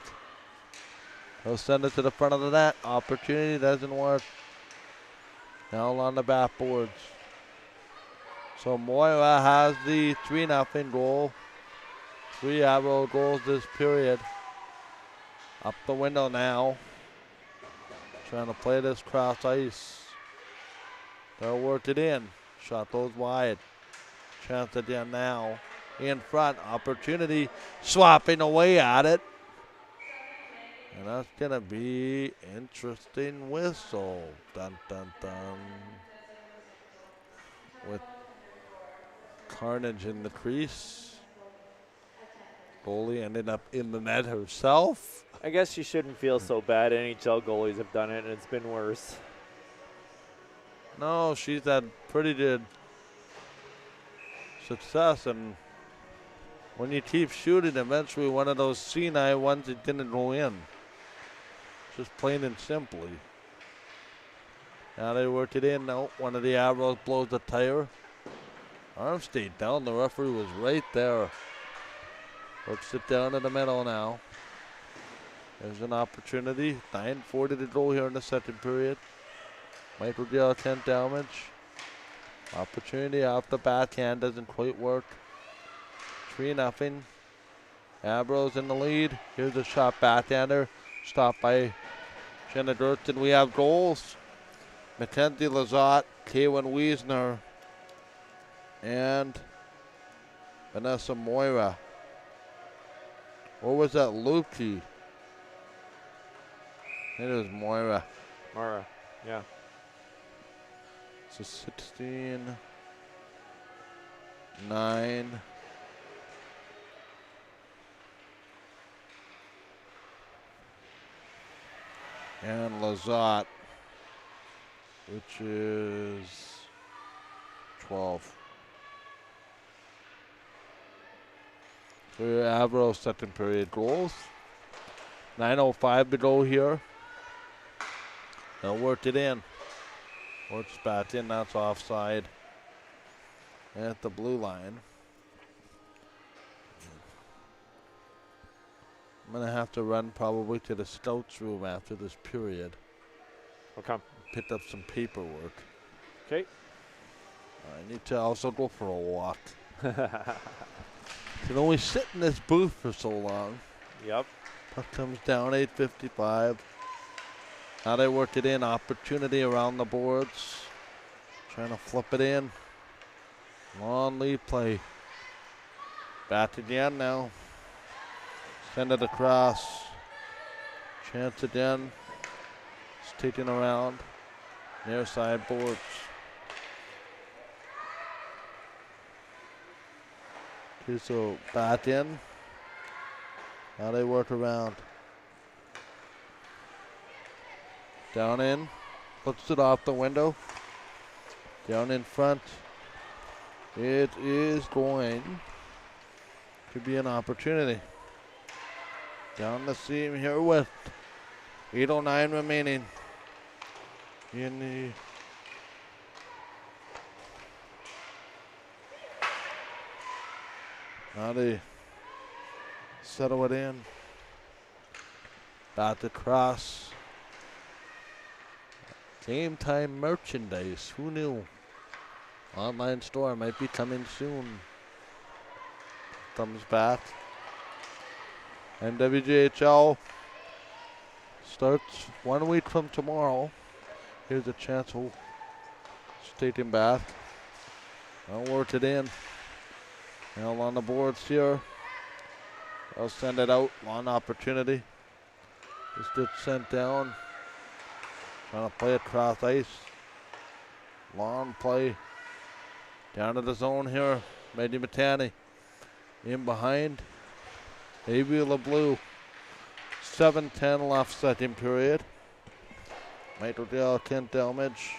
They'll send it to the front of the net. Opportunity doesn't work. Now on the backboards. So Moira has the 3-0 goal. 3 Avros goals this period. Up the window now. Trying to play this cross ice. They'll work it in. Shot goes wide. Chance again now. In front. Opportunity. Swapping away at it. And that's going to be interesting whistle. Dun, dun, dun. With carnage in the crease. Goalie ended up in the net herself. I guess she shouldn't feel so bad. NHL goalies have done it, and it's been worse. No, she's had pretty good success, and when you keep shooting, eventually one of those Sinai ones that didn't go in. Just plain and simply. Now they work it in. No, one of the Avros blows the tire. Arm stayed down. The referee was right there. Puts it down in the middle now. There's an opportunity. 9:40 to go here in the second period. Michael Gill 10 damage. Opportunity off the backhand doesn't quite work. 3-0. Avros in the lead. Here's a shot backhander. Stopped by Jenna Gertson. We have goals. Mackenzie Lazat, Kaylin Wiesner, and Vanessa Moira. Or was that Lukey? It was Moira. Moira, yeah. So 16, 9. And Lazat, which is 12. So Avros second period goals. 9:05 to go here. They'll work it in. Works back in, that's offside. At the blue line. I'm going to have to run probably to the scouts room after this period. Okay. Pick up some paperwork. Okay. I need to also go for a walk. Can only sit in this booth for so long. Yep. Puck comes down, 8:55. Now they work it in. Opportunity around the boards. Trying to flip it in. Long lead play. Back again now. Send it across. Chance again. It's taken around. Near side boards. Okay, so back in. Now they work around. Down in. Puts it off the window. Down in front. It is going to be an opportunity. Down the seam here with 8:09 remaining in the now they settle it in. About to cross. Game time merchandise. Who knew? Online store might be coming soon. Thumbs back. MWGHL starts 1 week from tomorrow. Here's a chance we'll take him back. I'll work it in. Now on the boards here. I'll send it out. Long opportunity. Just gets sent down. Trying to play it cross ice. Long play. Down to the zone here. Maddie Matani. In behind. Avila Blue. 7:10 left second period. Michael Dale, Kent Delmage.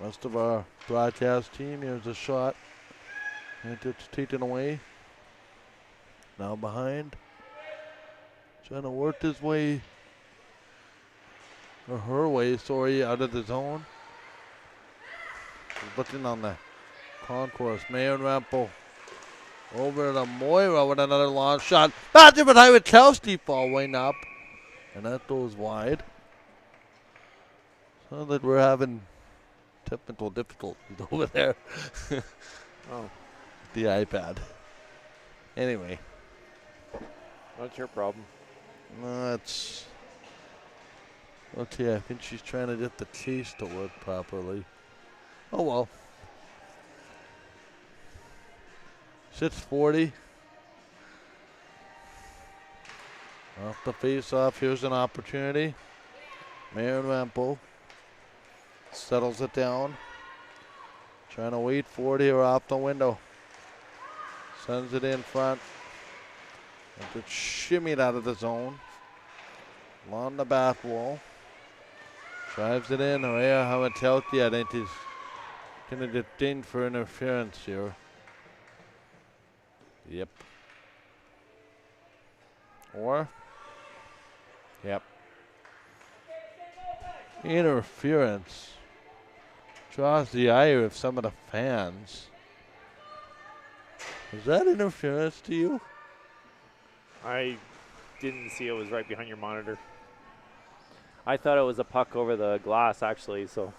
Rest of our broadcast team. Here's a shot. And it's taken away. Now behind. Trying to work his way. Or her way, sorry, out of the zone. He's looking on the concourse. Mayor Rampo. Over to Moira with another long shot. Not different time with Kelsey following up. And that goes wide. Sounds like we're having technical difficulties over there. Oh. The iPad. Anyway. What's your problem? That's okay. I think she's trying to get the case to work properly. Oh well. 6:40. Off the face-off. Here's an opportunity. Marin Rampo settles it down. Trying to wait for it here off the window. Sends it in front. And it's shimmied out of the zone. Along the back wall. Drives it in. RHA Hawatelki, I think he's going to get dinged for interference here. Yep. Or? Yep. Interference. Draws the ire of some of the fans. Is that interference to you? I didn't see it was right behind your monitor. I thought it was a puck over the glass, actually, so.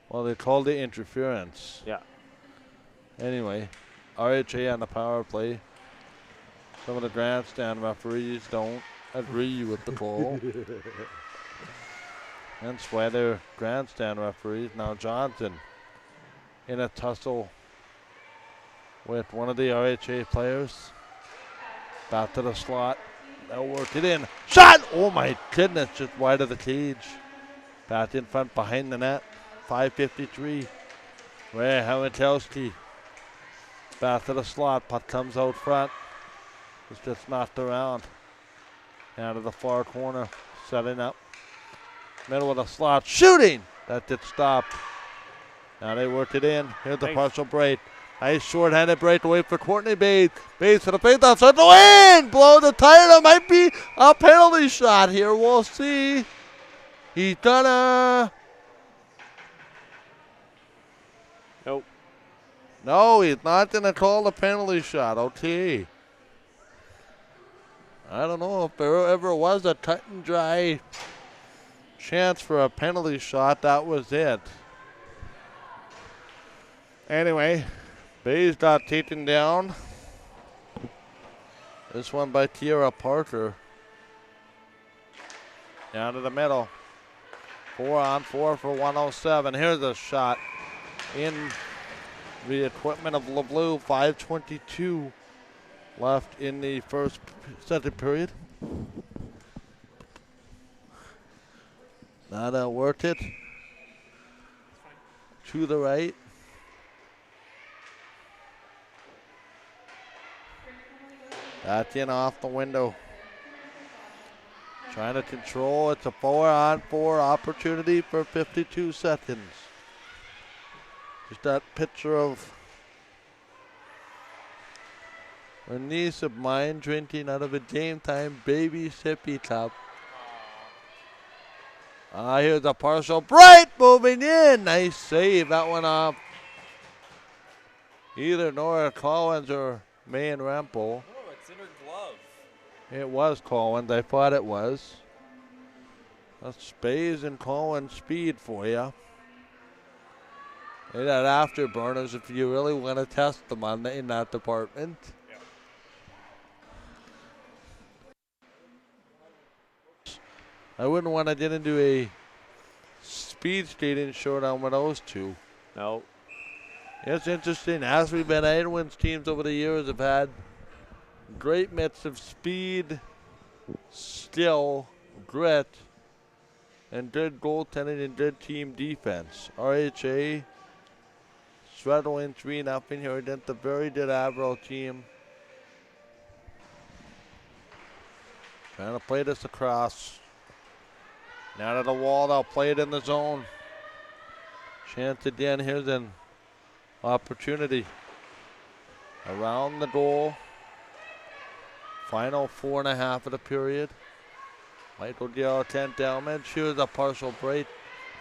Well, they called it interference. Yeah. Anyway, RHA on the power play. Some of the grandstand referees don't agree with the call. Hence why they're grandstand referees. Now Johnson in a tussle with one of the RHA players. Back to the slot. They'll work it in. Shot! Oh my goodness, just wide of the cage. Back in front behind the net. 5:53. RHA Hawatelki. Back to the slot. Puck comes out front. It's just knocked around. Down to the far corner. Setting up. Middle of the slot. Shooting! That did stop. Now they work it in. Here's the partial break. Nice short-handed breakaway for Courtney Bates. Bates to the face outside the win! Blow the tire. There might be a penalty shot here. We'll see. He's gonna. Nope. No, he's not gonna call the penalty shot. Okay. I don't know if there ever was a cut and dry chance for a penalty shot. That was it. Anyway, Bays got taken down. This one by Tiara Parker. Down to the middle. 4-on-4 for 107. Here's a shot in the equipment of LeBlue. 5:22 left in the second period. Not outworked it. To the right. That's in off the window. Trying to control. It's a 4-on-4 opportunity for 52 seconds. Just that picture of a niece of mine drinking out of a game time baby sippy cup. Here's a partial break moving in. Nice save. That one off either Nora Collins or Mayan Rampo. Oh, it's in her glove. It was Collins. I thought it was. That's Spays and Collins speed for you. They got afterburners if you really want to test them on in that department. I wouldn't want to get into a speed skating showdown with those two. No. It's interesting. As we've been Edwin's teams over the years have had great mix of speed, skill, grit, and good goaltending and good team defense. RHA Struggling 3-0 here against the very good Avros team. Trying to play this across. Now to the wall, they'll play it in the zone. Chance again, here's an opportunity. Around the goal. Final 4.5 of the period. Michael Gill, 10 down. Here's a partial break.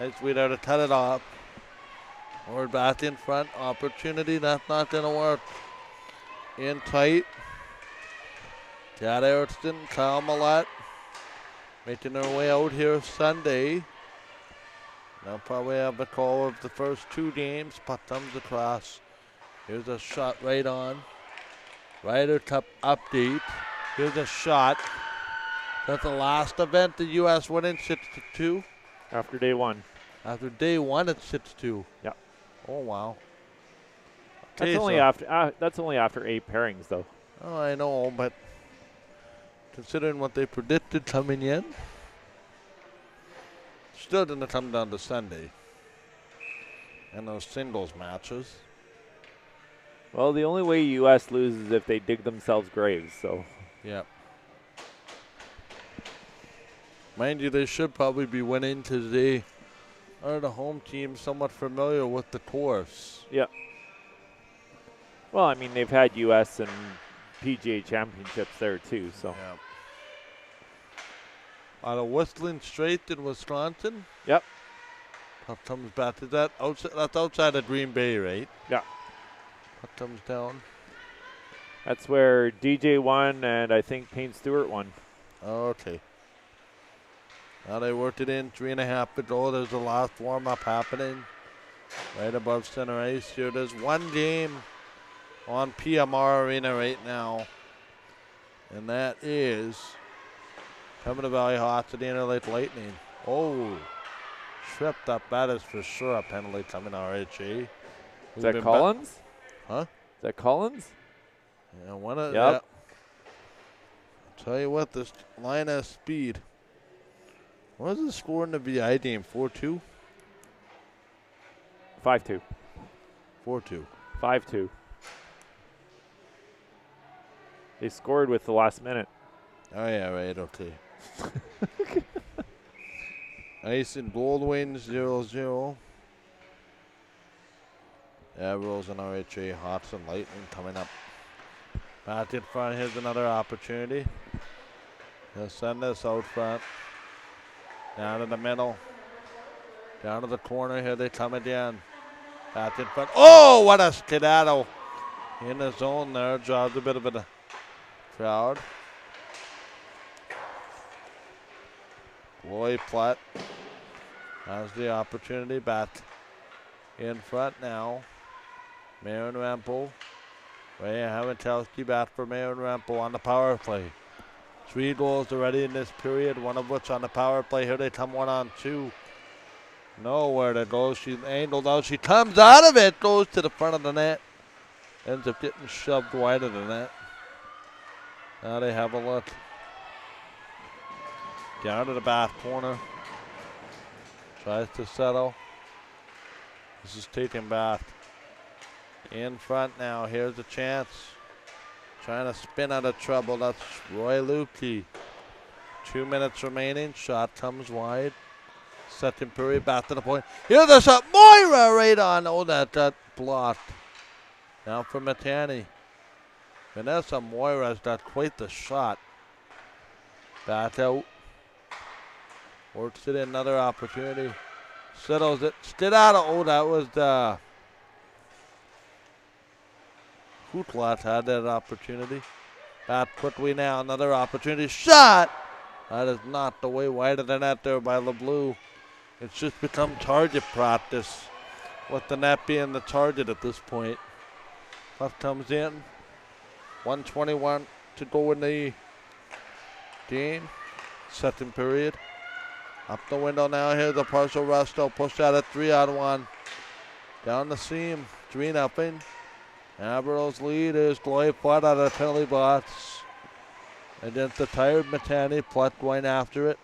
Nice way there to cut it off. We're back in front. Opportunity, that's not going to work. In tight. Chad Erickson, Kyle Millette. Making their way out here Sunday. They'll probably have the call of the first 2 games. Puck comes across. Here's a shot right on. Ryder Cup update. Here's a shot. That's the last event the U.S. winning 6-2. After day 1. After day 1, it's 6-2. Yeah. Oh wow. That's only after 8 pairings, though. Oh, I know, but considering what they predicted coming in, still didn't come down to Sunday. And those singles matches. Well, the only way U.S. loses is if they dig themselves graves, so. Yeah. Mind you, they should probably be winning because they are the home team somewhat familiar with the course. Yeah. Well, I mean, they've had U.S. and PGA championships there, too, so. Yeah. Out of Whistling Straits in Wisconsin. Yep. Puck comes back to that. That's outside of Green Bay, right? Yeah. Puck comes down. That's where DJ won and I think Payne Stewart won. Okay. Now they worked it in 3.5 to go. There's the last warm-up happening right above center ice here. There's one game on PMR Arena right now, and that is coming to Valley Hawks to the Interlake Lightning. Oh, tripped up. That is for sure a penalty coming to RHA. Is that Collins? Huh? Is that Collins? Yeah, one of. Yep. Yeah. I'll tell you what, this line has speed. What was the score in the VI game? 4-2? 5-2. 4-2. 5-2. They scored with the last minute. Oh, yeah, right, okay. Ice and Gold Wings 0-0. Avros and RHA Hawks and Lightning coming up. Back in front, here's another opportunity. They'll send this out front. Down to the middle. Down to the corner, here they come again. Back in front. Oh, what a skedaddle. In the zone there, draws a bit of a crowd. Lloyd Platt has the opportunity back in front now. Marin Rempel. Ray Haventowski back for Marin Rempel on the power play. 3 goals already in this period, one of which on the power play. Here they come 1-on-2. Nowhere to go. She's angled out. She comes out of it, goes to the front of the net. Ends up getting shoved wide of the net. Now they have a look. Down to the back corner. Tries to settle. This is taken back. In front now. Here's a chance. Trying to spin out of trouble. That's Roy Lukey. 2 minutes remaining. Shot comes wide. Second period. Back to the point. Here's the shot. Moira right on. Oh, that got blocked. Now for Matani. Vanessa Moira's got quite the shot. Back out. Works it in. Another opportunity. Settles it. Stood out of. Oh, that was the. Hootlat had that opportunity. Back quickly now. Another opportunity. Shot! That is not the way wide of the net there by LeBlue. It's just become target practice with the net being the target at this point. Puck comes in. 1:21 to go in the game. Second period. Up the window now. Here's a partial rush. They'll push out at 3-on-1. Down the seam. 3-0. Avros lead is Gloy Platt out of the penalty box. Against the tired Matani. Platt going after it.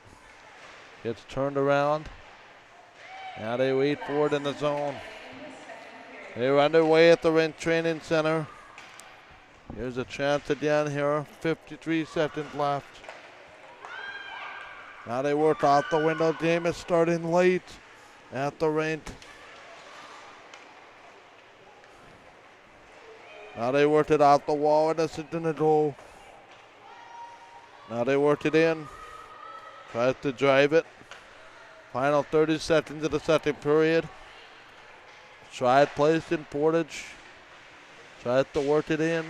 Gets turned around. Now they wait for it in the zone. They're underway at the Rent Training Center. Here's a chance again here. 53 seconds left. Now they work out the window. Game is starting late at the rink. Now they worked it out the wall and it's in the goal. Now they work it in. Tries to drive it. Final 30 seconds of the second period. Tried placed in Portage. Tries to work it in.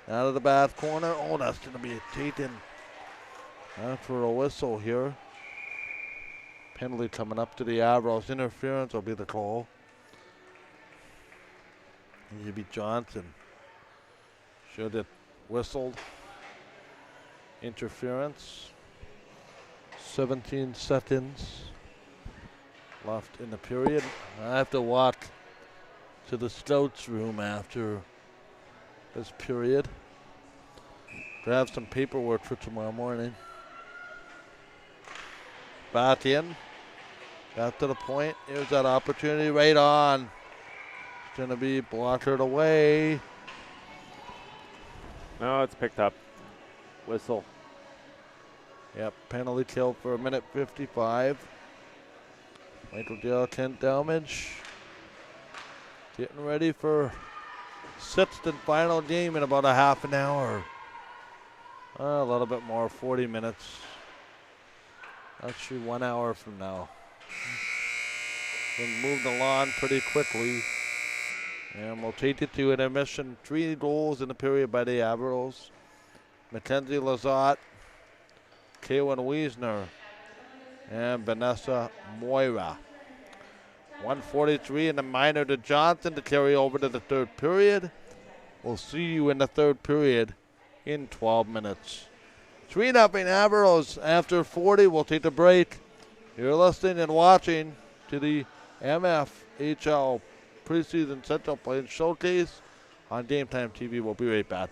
Out of the back corner. Oh, that's going to be taken. For a whistle here. Penalty coming up to the Avros. Interference will be the call. It'll be Johnson. Should have whistled. Interference. 17 seconds left in the period. I have to walk to the scouts room after this period. Grab some paperwork for tomorrow morning. Back in. Got to the point. Here's that opportunity right on. It's going to be blockered away. No, it's picked up. Whistle. Yep, penalty kill for a minute 55. Michael Dale, Kent Delmage. Getting ready for sixth and final game in about a half an hour. A little bit more, 40 minutes. Actually 1 hour from now. Been moved along pretty quickly. And we'll take it to intermission. 3 goals in the period by the Avros. Mackenzie Lazat, Kaylin Wiesner, and Vanessa Moira. 1:43 in the minor to Johnson to carry over to the third period. We'll see you in the third period in 12 minutes. 3-0 Avros after 40. We'll take a break. You're listening and watching to the MFHL Preseason Central Plains Showcase on Game Time TV. We'll be right back.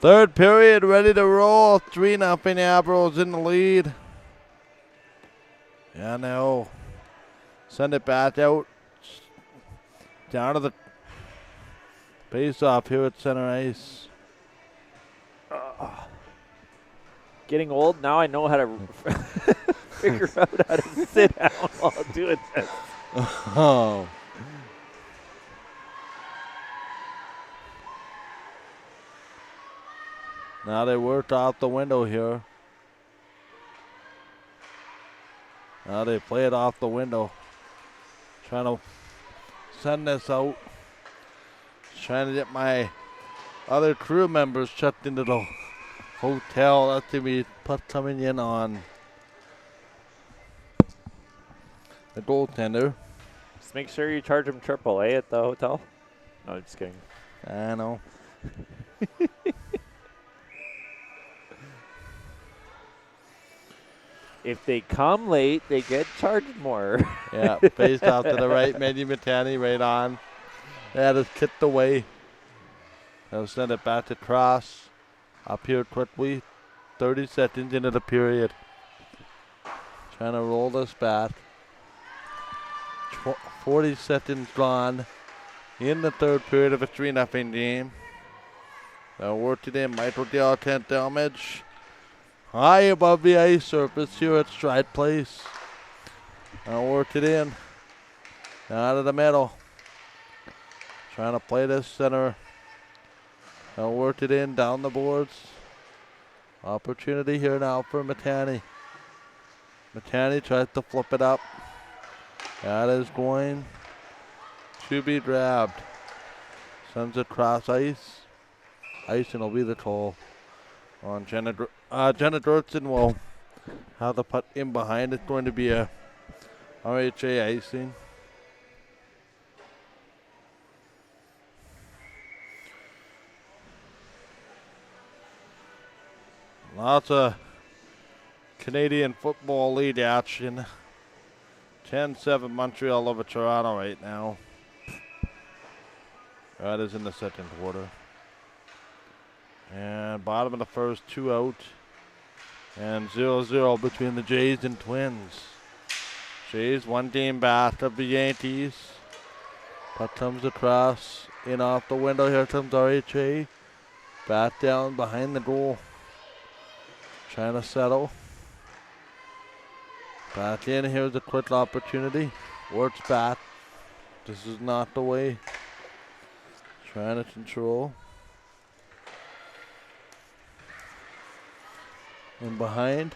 Third period ready to roll. 3-0 Avros in the lead. Yeah, now send it back out. Down to the face off here at center ice. Getting old, now I know how to figure out how to sit down while doing this. Oh. Now they worked out the window here. Now they play it off the window. Trying to send this out. Trying to get my other crew members checked into the hotel. That's going to be put coming in on the goaltender. Just make sure you charge them AAA at the hotel. No, just kidding. I know. If they come late, they get charged more. Yeah, faced out to the right. Mandy Matani right on. That is kicked away. They'll send it back to Cross. Up here quickly. 30 seconds into the period. Trying to roll this back. 40 seconds gone in the third period of a 3-0 game. They'll work it in. Michael Dale can't damage. High above the ice surface here at Stride Place. They'll work it in. Out of the middle. Trying to play this center. They'll work it in down the boards. Opportunity here now for Matani. Matani tries to flip it up. That is going to be grabbed. Sends it across ice. Ice and will be the call on Jenna. Jenna Dortson will have the putt in behind. It's going to be a RHA icing. Lots of Canadian Football League action. 10-7 Montreal over Toronto right now. That is in the second quarter. And bottom of the first, 2 out. And 0-0 between the Jays and Twins. Jays 1 game back of the Yankees. Puck comes across, in off the window. Here comes RHA. Back down behind the goal. Trying to settle. Back in. Here's a quick opportunity. Works back. This is not the way. Trying to control. And behind.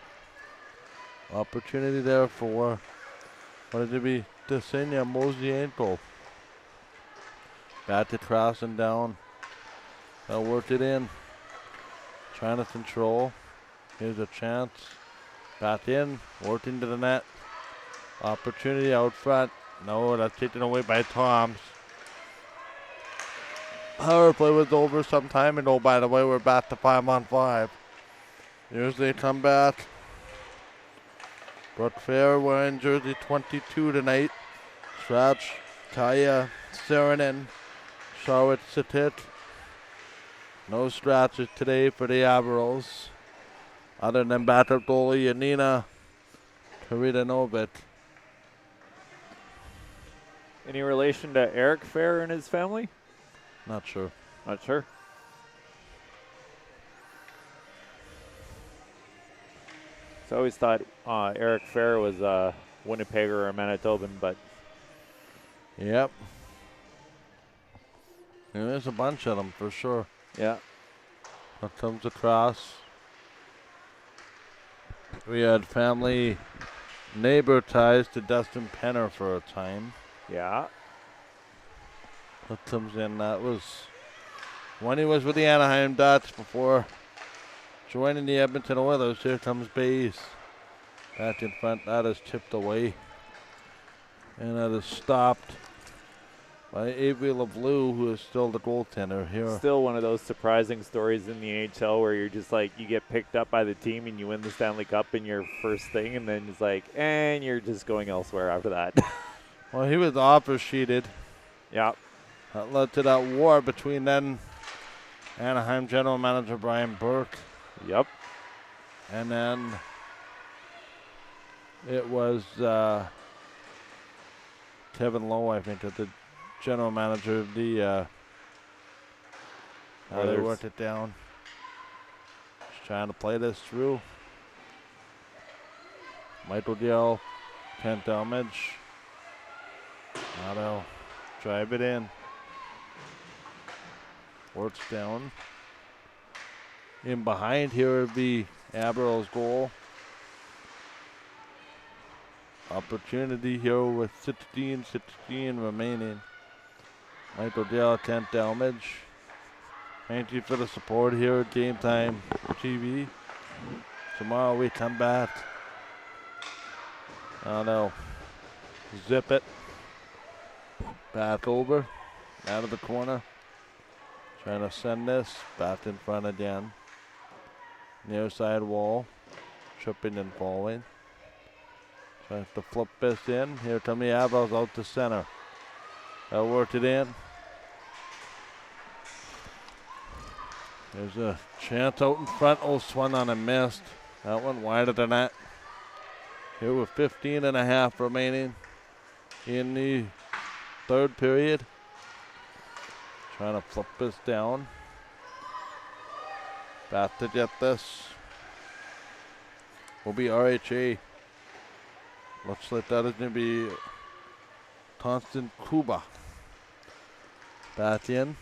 Opportunity there for what did it be? Desenia Mosienko. Back to cross and down. They'll work it in. Trying to control. Here's a chance. Back in. Working to the net. Opportunity out front. No, that's taken away by Toms. Power play was over some time ago, by the way. We're back to 5-on-5. Here's the comeback. Brooke Fair wearing jersey 22 tonight. Stratch, Kaya, Saarinen, Charlotte Sitit. No scratches today for the Avros. Other than backup goalie Yanina Karidanovic. Any relation to Eric Fair and his family? Not sure. Not sure. So I always thought Eric Fair was a Winnipegger or a Manitoban, but Yep. Yeah, there's a bunch of them for sure. yeah. That comes across. We had family neighbor ties to Dustin Penner for a time. Yeah. That comes in. That was when he was with the Anaheim Ducks before joining the Edmonton Oilers. Here comes Bays. Back in front. That is tipped away. And that is stopped by Avery LeBlue, who is still the goaltender here. Still one of those surprising stories in the NHL where you're just like, you get picked up by the team and you win the Stanley Cup in your first thing, and then it's like, and you're just going elsewhere after that. Well, he was offer sheeted. Yeah. That led to that war between then Anaheim General Manager Brian Burke. Yep. And then it was Kevin Lowe, I think, the general manager of the how they worked it down. Just trying to play this through. Michael Gill, Kent Elmage. Now they'll drive it in. Works down. In behind here would be Avros' goal. Opportunity here with 16 remaining. Michael Gill, Kent Elmage. Thank you for the support here at Game Time TV. Tomorrow we come back. Oh no. Zip it. Back over. Out of the corner. Trying to send this. Back in front again. Near side wall. Tripping and falling. Trying to flip this in. Here come the Avros out to center. They'll work it in. There's a chance out in front. Oh, swung on and missed. That one wider than that. Here with 15 and a half remaining in the third period. Trying to flip this down. Back to get this. Will be RHA. Looks like that is going to be Constant Kuba. Back in.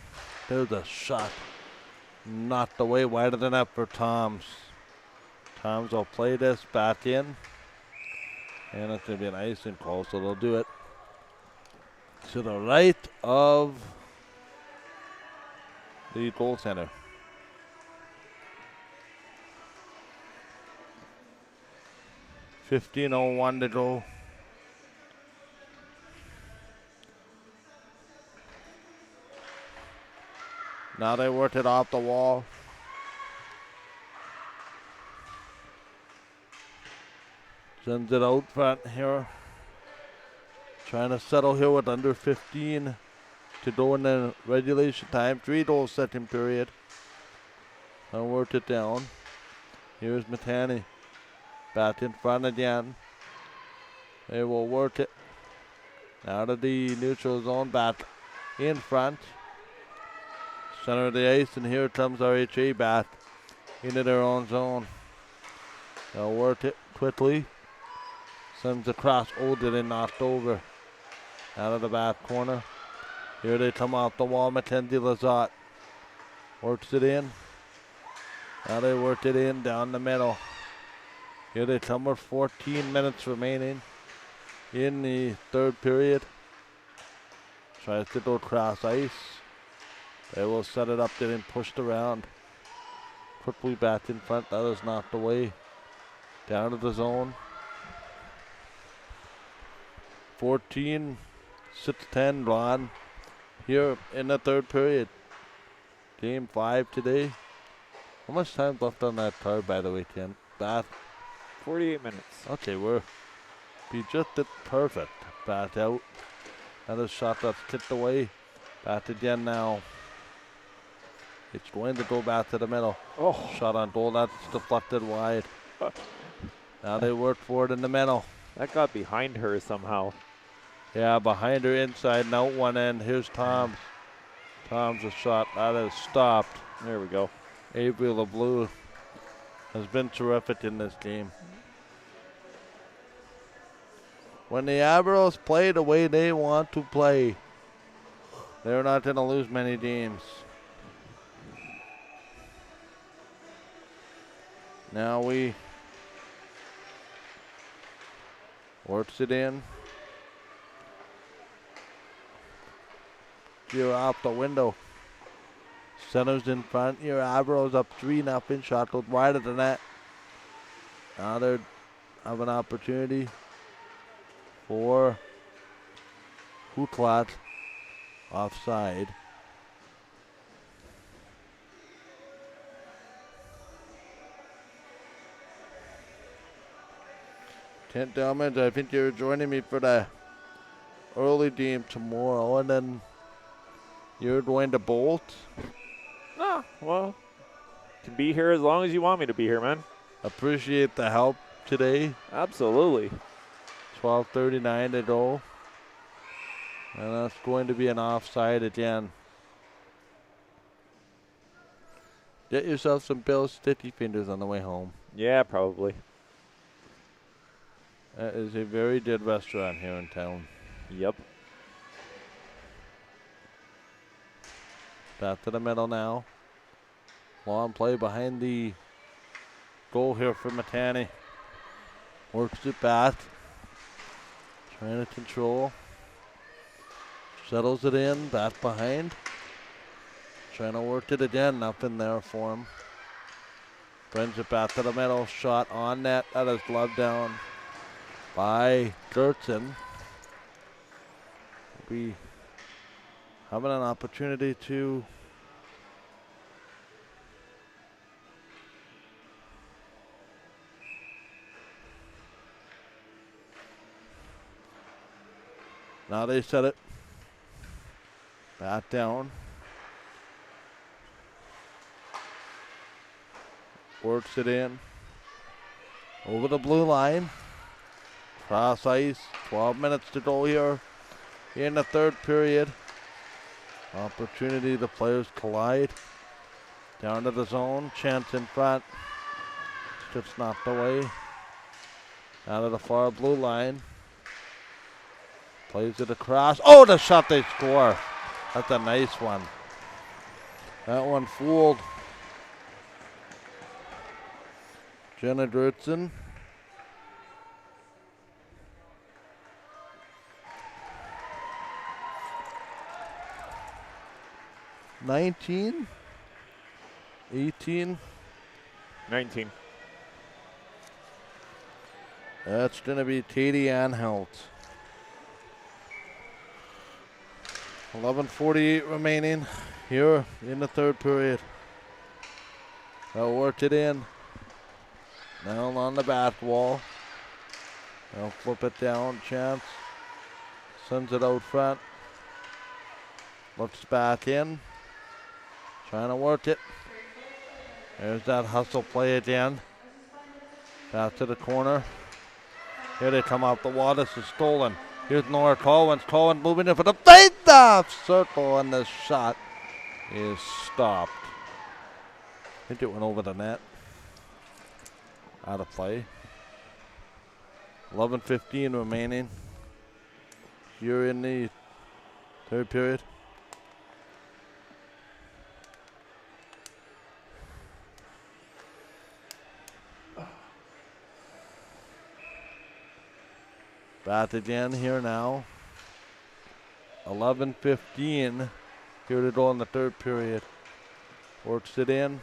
There's a shot. Knocked away wider than that for Toms. Toms will play this back in. And it's going to be an icing call, so they'll do it to the right of the goal center. .15:01 to go. Now they work it off the wall. Sends it out front here. Trying to settle here with under 15 to go in the regulation time. 3 goals second period. Now work it down. Here's Matani. Back in front again. They will work it out of the neutral zone. Back in front. Center of the ice, and here comes RHA back into their own zone. They'll work it quickly. Sends across, Olden and knocked over. Out of the back corner. Here they come off the wall. Mackenzie Lazat works it in. Now they work it in down the middle. Here they come with 14 minutes remaining in the third period. Tries to go cross ice. They will set it up, getting pushed around. Quickly back in front, that is knocked away. Down to the zone. 14, 6-10 gone here in the third period. Game 5 today. How much time left on that card, by the way, Ken? Bath? 48 minutes. Okay, we're be just at perfect. Bath out. Another shot that's kicked away. Bath again now. It's going to go back to the middle. Oh. Shot on goal, that's deflected wide. Now they work for it in the middle. That got behind her somehow. Yeah, behind her inside and out one end. Here's Toms. Toms a shot. That is stopped. There we go. Avery LeBlue has been terrific in this game. When the Avros play the way they want to play, they're not going to lose many games. Now we works it in. You're out the window. Centers in front. Your Avros up 3-0. Shot goes wider than that. Now they have an opportunity for Huklot offside. Kent Delmage, I think you're joining me for the early game tomorrow, and then you're going to Bolt. No, Well, can be here as long as you want me to be here, man. Appreciate the help today. Absolutely. 12:39 to go. And that's going to be an offside again. Get yourself some Bill's Sticky Fingers on the way home. Yeah, probably. That is a very good restaurant here in town. Yep. Back to the middle now. Long play behind the goal here for Matani. Works it back. Trying to control. Settles it in. Back behind. Trying to work it again. Nothing there for him. Brings it back to the middle. Shot on net. That is gloved down by Gertson. Be having an opportunity to now they set it back down. Works it in over the blue line. Cross ice. 12 minutes to go here in the third period. Opportunity, the players collide. Down to the zone. Chance in front. Just knocked away. Out of the far blue line. Plays it across. Oh, the shot, they score. That's a nice one. That one fooled Jenna Gertson. $19, 18. 19. That's going to be Katie Anhelt. 11:48 remaining here in the third period. They'll work it in. Now on the back wall. They'll flip it down. Chance sends it out front. Looks back in. Trying to work it. There's that hustle play again. Back to the corner. Here they come out the wall. This is stolen. Here's Nora Colwyn. Colwyn moving in for the face-off circle, and the shot is stopped. I think it went over the net. Out of play. 11:15 remaining. Here in the third period. Back again here now. 11:15 here to go in the third period. Works it in.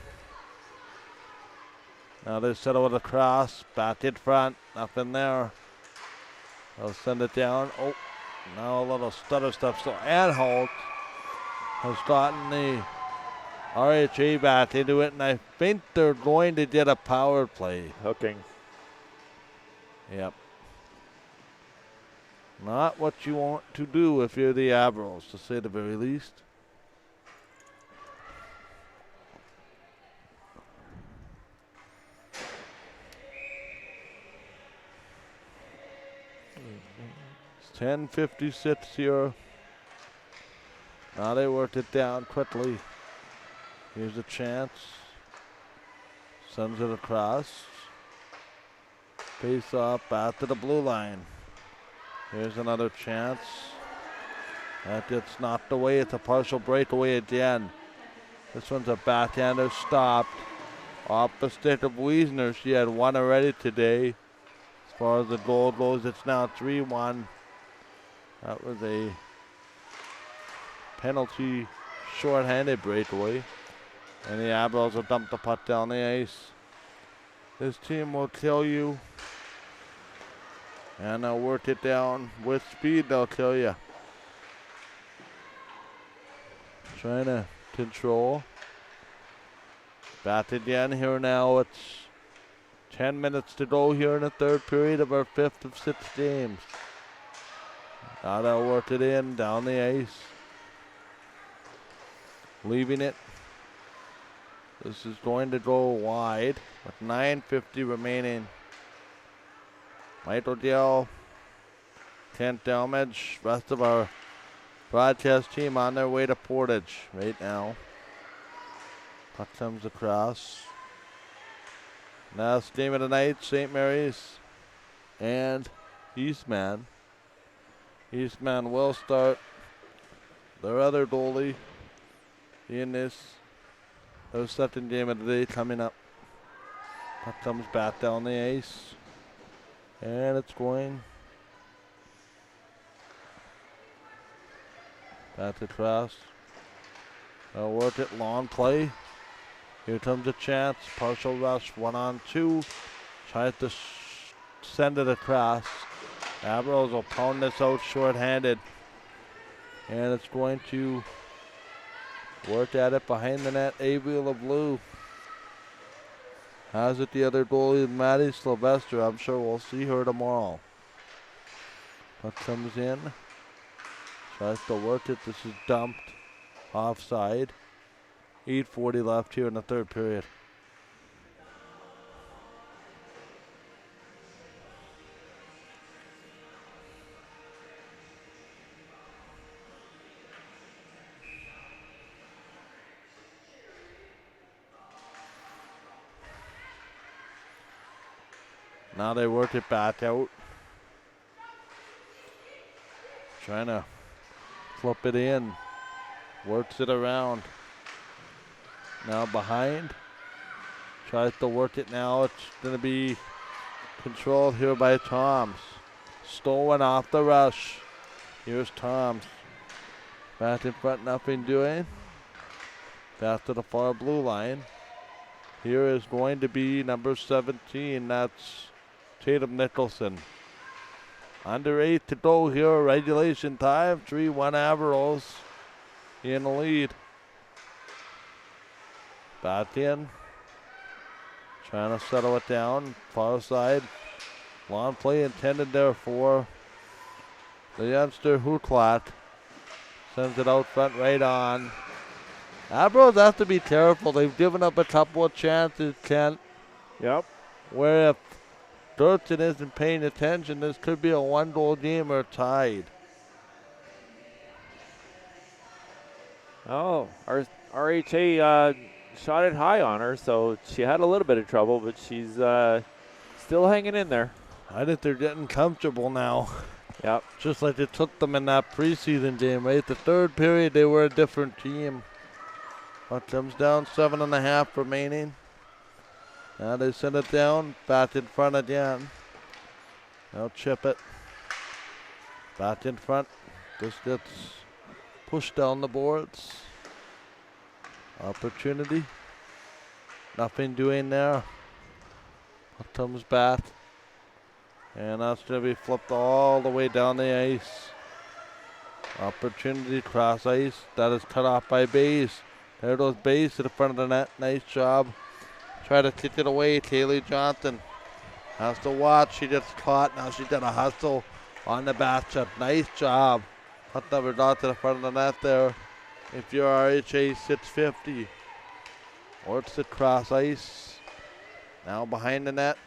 Now they settle with a cross. Back in front. Nothing there. They'll send it down. Oh, now a little stutter stuff. So Anhalt has gotten the RHA back into it, and I think they're going to get a power play. Hooking. Yep. Not what you want to do if you're the Avros, to say the very least. It's 10:56 here. Now they worked it down quickly. Here's a chance. Sends it across. Face off back to the blue line. Here's another chance. That gets knocked away. It's a partial breakaway again. This one's a backhander stopped. Off the stick of Wiesner. She had one already today. As far as the goal goes, it's now 3-1. That was a penalty shorthanded breakaway. And the Avros will dump the puck down the ice. This team will kill you. And they'll work it down with speed, they'll kill you. Trying to control. Back again here now. It's 10 minutes to go here in the third period of our 5th of 6 games. Now they'll work it in, down the ice. Leaving it This is going to go wide with 9:50 remaining. Michael Dale, Kent Delmage, rest of our broadcast team on their way to Portage right now. Puck comes across. Last game of the night, St. Mary's and Eastman. Eastman will start their other goalie in this. Their second game of the day coming up. Puck comes back down the ice. And it's going back across. They'll work it, long play. Here comes a chance. Partial rush, 1-on-2. Tries to send it across. Avros will pound this out short-handed. And it's going to work at it behind the net. Avila Blue has it, the other goalie, Maddie Sylvester. I'm sure we'll see her tomorrow. Puck comes in. Tries to work it. This is dumped. Offside. 8:40 left here in the third period. Now they work it back out. Trying to flip it in. Works it around. Now behind. Tries to work it now. It's going to be controlled here by Toms. Stolen off the rush. Here's Toms. Back in front, nothing doing. Back to the far blue line. Here is going to be number 17. That's Tatum Nicholson. Under 8 to go here. Regulation time. 3-1 Avros in the lead. Back in. Trying to settle it down. Far side. Long play intended there for the youngster Huklat. Sends it out front right on. Avros have to be careful. They've given up a couple of chances, Kent. Yep. Where if Dirksen isn't paying attention, this could be a one-goal game or tied. Oh, our RHA shot it high on her, so she had a little bit of trouble, but she's still hanging in there. I think they're getting comfortable now. Yep. Just like it took them in that preseason game, right? The third period, they were a different team. Puck comes down, 7.5 remaining. Now they send it down, back in front again. They'll chip it. Back in front. This gets pushed down the boards. Opportunity. Nothing doing there. Puck comes back. And that's going to be flipped all the way down the ice. Opportunity cross ice. That is cut off by Bays. There goes Bays to the front of the net. Nice job. Try to kick it away. Kaylee Johnson has to watch. She gets caught. Now she did a hustle on the back check. Nice job. Puck never got to the front of the net there. If you're RHA 650. Works it cross ice. Now behind the net.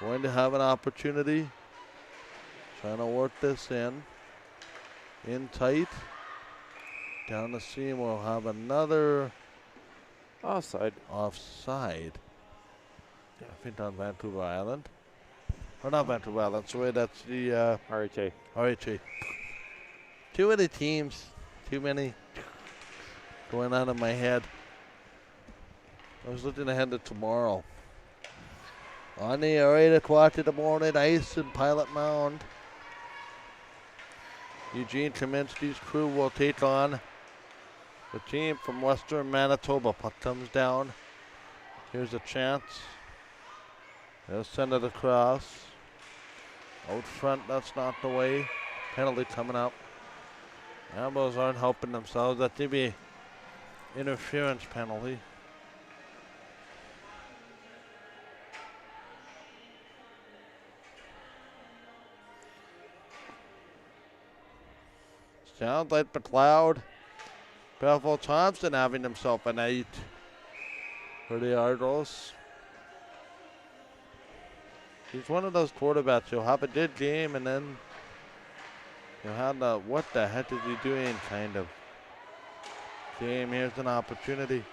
Going to have an opportunity. Trying to work this in. In tight. Down the seam, we'll have another Offside. offside. Yeah, I think on Vancouver Island. Or not Vancouver Island, sorry, that's the RHA. RHA. Too many teams. Too many going on in my head. I was looking ahead to tomorrow. On the 8 o'clock in the morning, ice in Pilot Mound. Eugene Kaminsky's crew will take on the team from Western Manitoba. Puck comes down. Here's a chance. They'll send it across. Out front, that's not the way. Penalty coming up. Ambos aren't helping themselves. That could be interference penalty. Sounds like McLeod. Bethel Thompson having himself a night. for the Avros. He's one of those quarterbacks. He'll have a good game and then he'll have the what the heck is he doing kind of game. Here's an opportunity.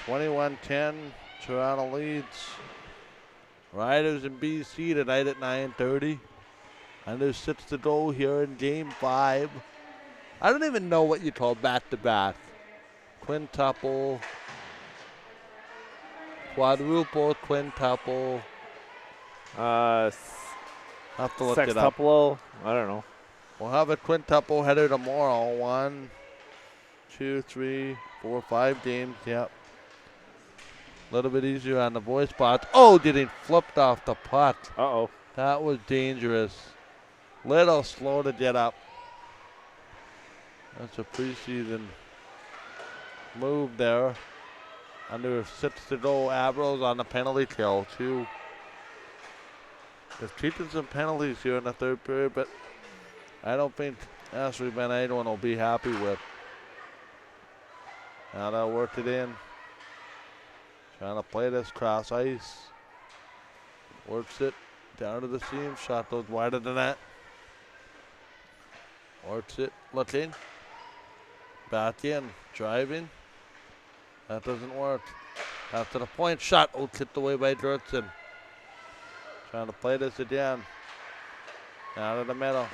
21-10, Toronto leads. Riders in BC tonight at 9:30. And there's 6 to go here in game 5. I don't even know what you call back-to-back. Quintuple, quadruple, quintuple. Uh, Have to look it up. Sextuple. I don't know. We'll have a quintuple header tomorrow. 1, 2, 3, 4, 5 games. Yep. A little bit easier on the voice box. Oh, did he flipped off the puck? Uh-oh. That was dangerous. Little slow to get up. That's a preseason move there. Under 6 to go, Avros on the penalty kill too. They've treated some penalties here in the third period, but I don't think Ashley Van Adel will be happy with. Now they'll work it in. Trying to play this cross ice. Works it down to the seam. Shot goes wider than that. Works it, looking. Back in, driving. That doesn't work. Out to the point, shot. Oh, tipped away by Gertson. Trying to play this again. Out of the middle.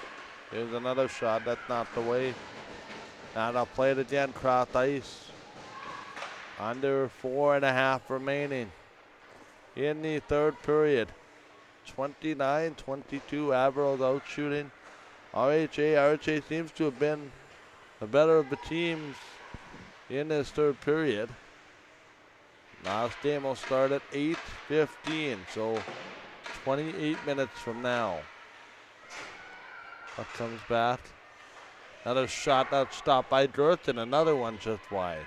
Here's another shot. That's not the way. Now they'll play it again. Cross ice. Under 4.5 remaining in the third period. 29-22. Avros out shooting. RHA seems to have been the better of the teams in this third period. Last game will start at 8:15, so 28 minutes from now. Up comes back. Another shot out stopped by Girth and another one just wide.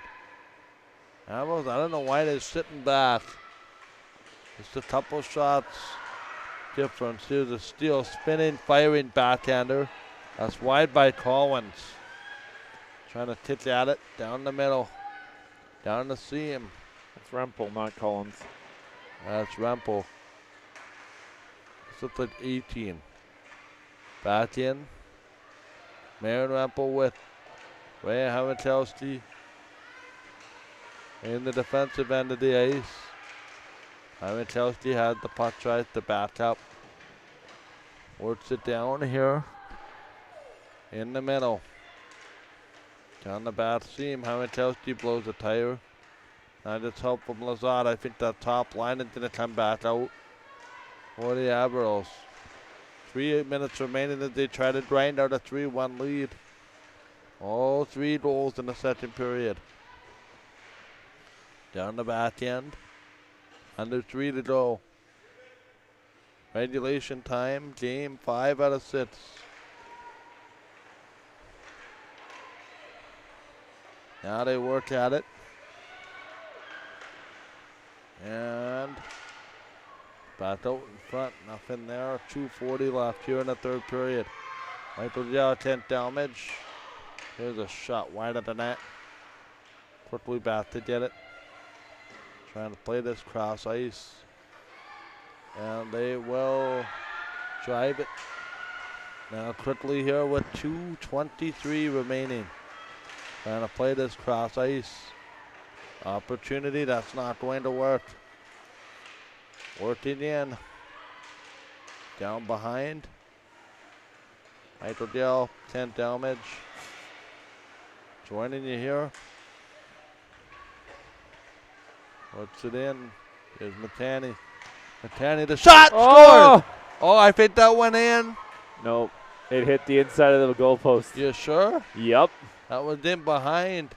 Avros, I don't know why they're sitting back. Just a couple shots difference. Here's a steal, spinning, firing backhander. That's wide by Collins. Trying to tip at it, down the middle, down the seam. It's Rempel, not Collins. That's Rempel. This looks like 18. Back in. Marin Rempel with Ray Hamitowski in the defensive end of the ice. Hamitowski had the puck, tries to back up. Works it down here in the middle. Down the back seam, Hamitowski blows a tire. Now just help from Lazard. I think that top line is going to come back out for the Avros. 3 minutes remaining as they try to grind out a 3-1 lead. All 3 goals in the second period. Down the back end. Under 3 to go. Regulation time, game 5 out of 6. Now they work at it. And back out in front, nothing there. 2:40 left here in the third period. Michael Yao, 10th damage. Here's a shot wide of the net. Quickly back to get it. Trying to play this cross ice. And they will drive it. Now quickly here with 2:23 remaining. Trying to play this cross ice. Opportunity, that's not going to work. Working in. Down behind. Michael Dell, 10 damage. Joining you here. Works it in. Here's Matani. Matani, the shot! Scored! Oh, I think that went in. Nope. It hit the inside of the goalpost. You sure? Yep. That was in behind.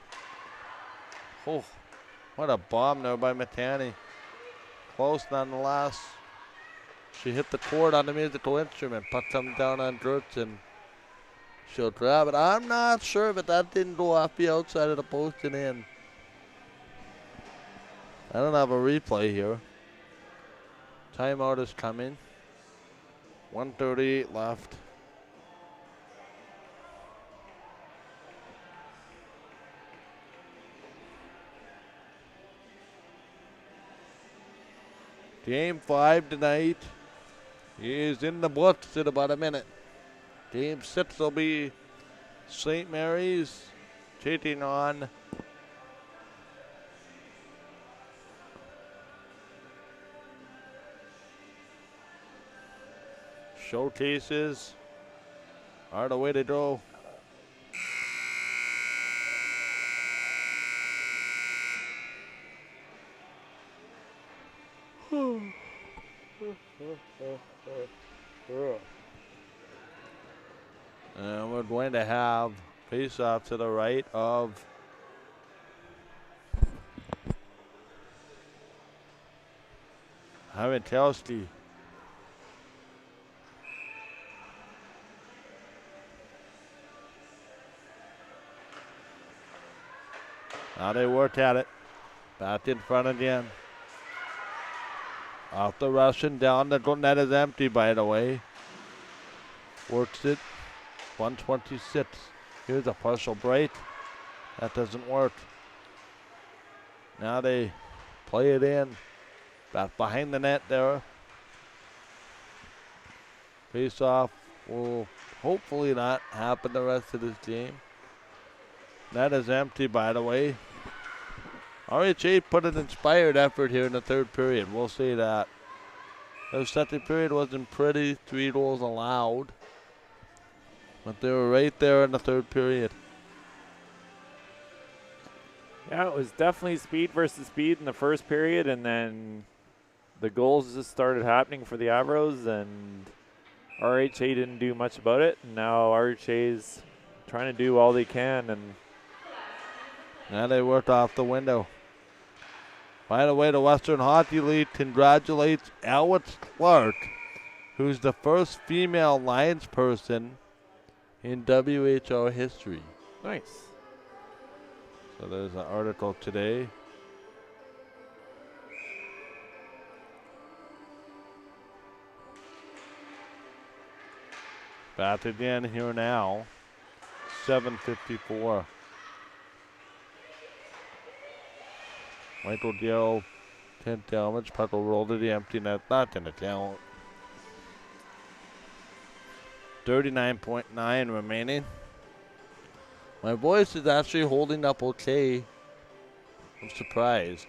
Oh, what a bomb there by Matani. Close nonetheless. She hit the cord on the musical instrument. Puck comes down on Gertz and she'll grab it. I'm not sure, but that didn't go off the outside of the post and in. I don't have a replay here. Timeout is coming. 1:38 left. Game 5 tonight is in the books in about a minute. Game 6 will be St. Mary's taking on Showcases. Are the way to go. And we're going to have face-off to the right of Havitelski. Now they work at it. Back in front again. Off the Russian, down the net is empty, by the way. Works it. 126. Here's a partial break. That doesn't work. Now they play it in. Back behind the net there. Face off will hopefully not happen the rest of this game. Net is empty, by the way. RHA put an inspired effort here in the third period. We'll say that. The second period wasn't pretty. 3 goals allowed. But they were right there in the third period. Yeah, it was definitely speed versus speed in the first period, and then the goals just started happening for the Avros, and RHA didn't do much about it. And now RHA's trying to do all they can, and now they worked off the window. By the way, the Western Hockey League congratulates Alex Clark, who's the first female linesperson in WHO history. nice. So there's an article today. Back again here now. 7:54. Michael Gill, 10 damage. Puck will roll to the empty net. Not in the count. 39.9 remaining. My voice is actually holding up okay. I'm surprised.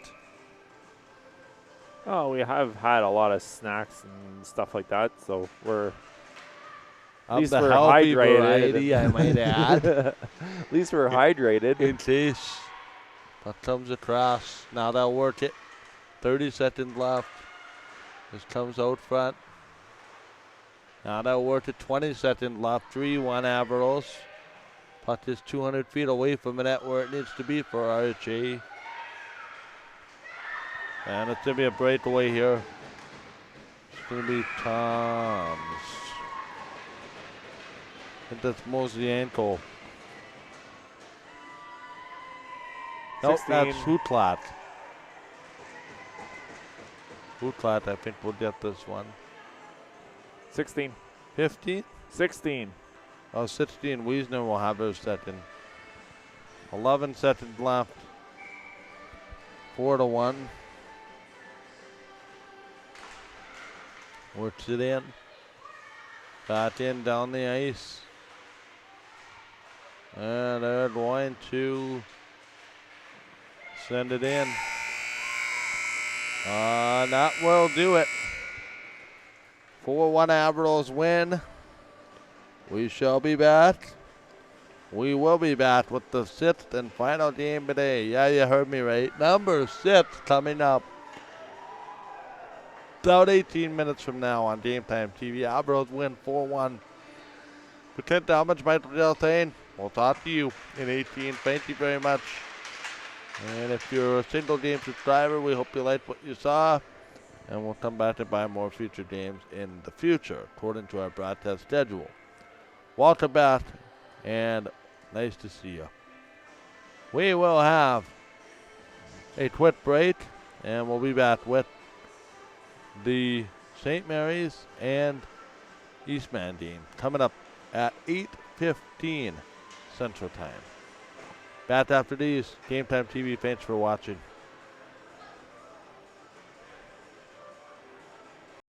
Oh, we have had a lot of snacks and stuff like that, so we're at least the we're healthy hydrated. variety, I might add. At least we're hydrated. In case that comes across. Now they'll work it. 30 seconds left. This comes out front. Now they'll work it. 20 seconds left. 3-1 Avros. Puck is 200 feet away from the net where it needs to be for RHA. And it's going to be a breakaway here. It's going to be Tom's. I think that's Mosey ankle. Nope, that's Hutlat. Hutlat, I think, will get this one. 16. 15? 16. Oh, 16. Wiesner will have her second. 11 seconds left. 4-1. Works it in. Back in down the ice. And they're going to send it in. That will do it. 4-1 Avros win. We shall be back. We will be back with the 6th and final game today. Yeah, you heard me right. Number 6 coming up. About 18 minutes from now on Game Time TV. Avros win 4-1. For 10 damage, Michael Delthane. We'll talk to you in 18. Thank you very much. And if you're a single game subscriber, we hope you liked what you saw. And we'll come back to buy more future games in the future, according to our broadcast schedule. Welcome back, and nice to see you. We will have a quick break, and we'll be back with the St. Mary's and Eastman game coming up at 8:15 Central Time. Back after these. Game Time TV, thanks for watching.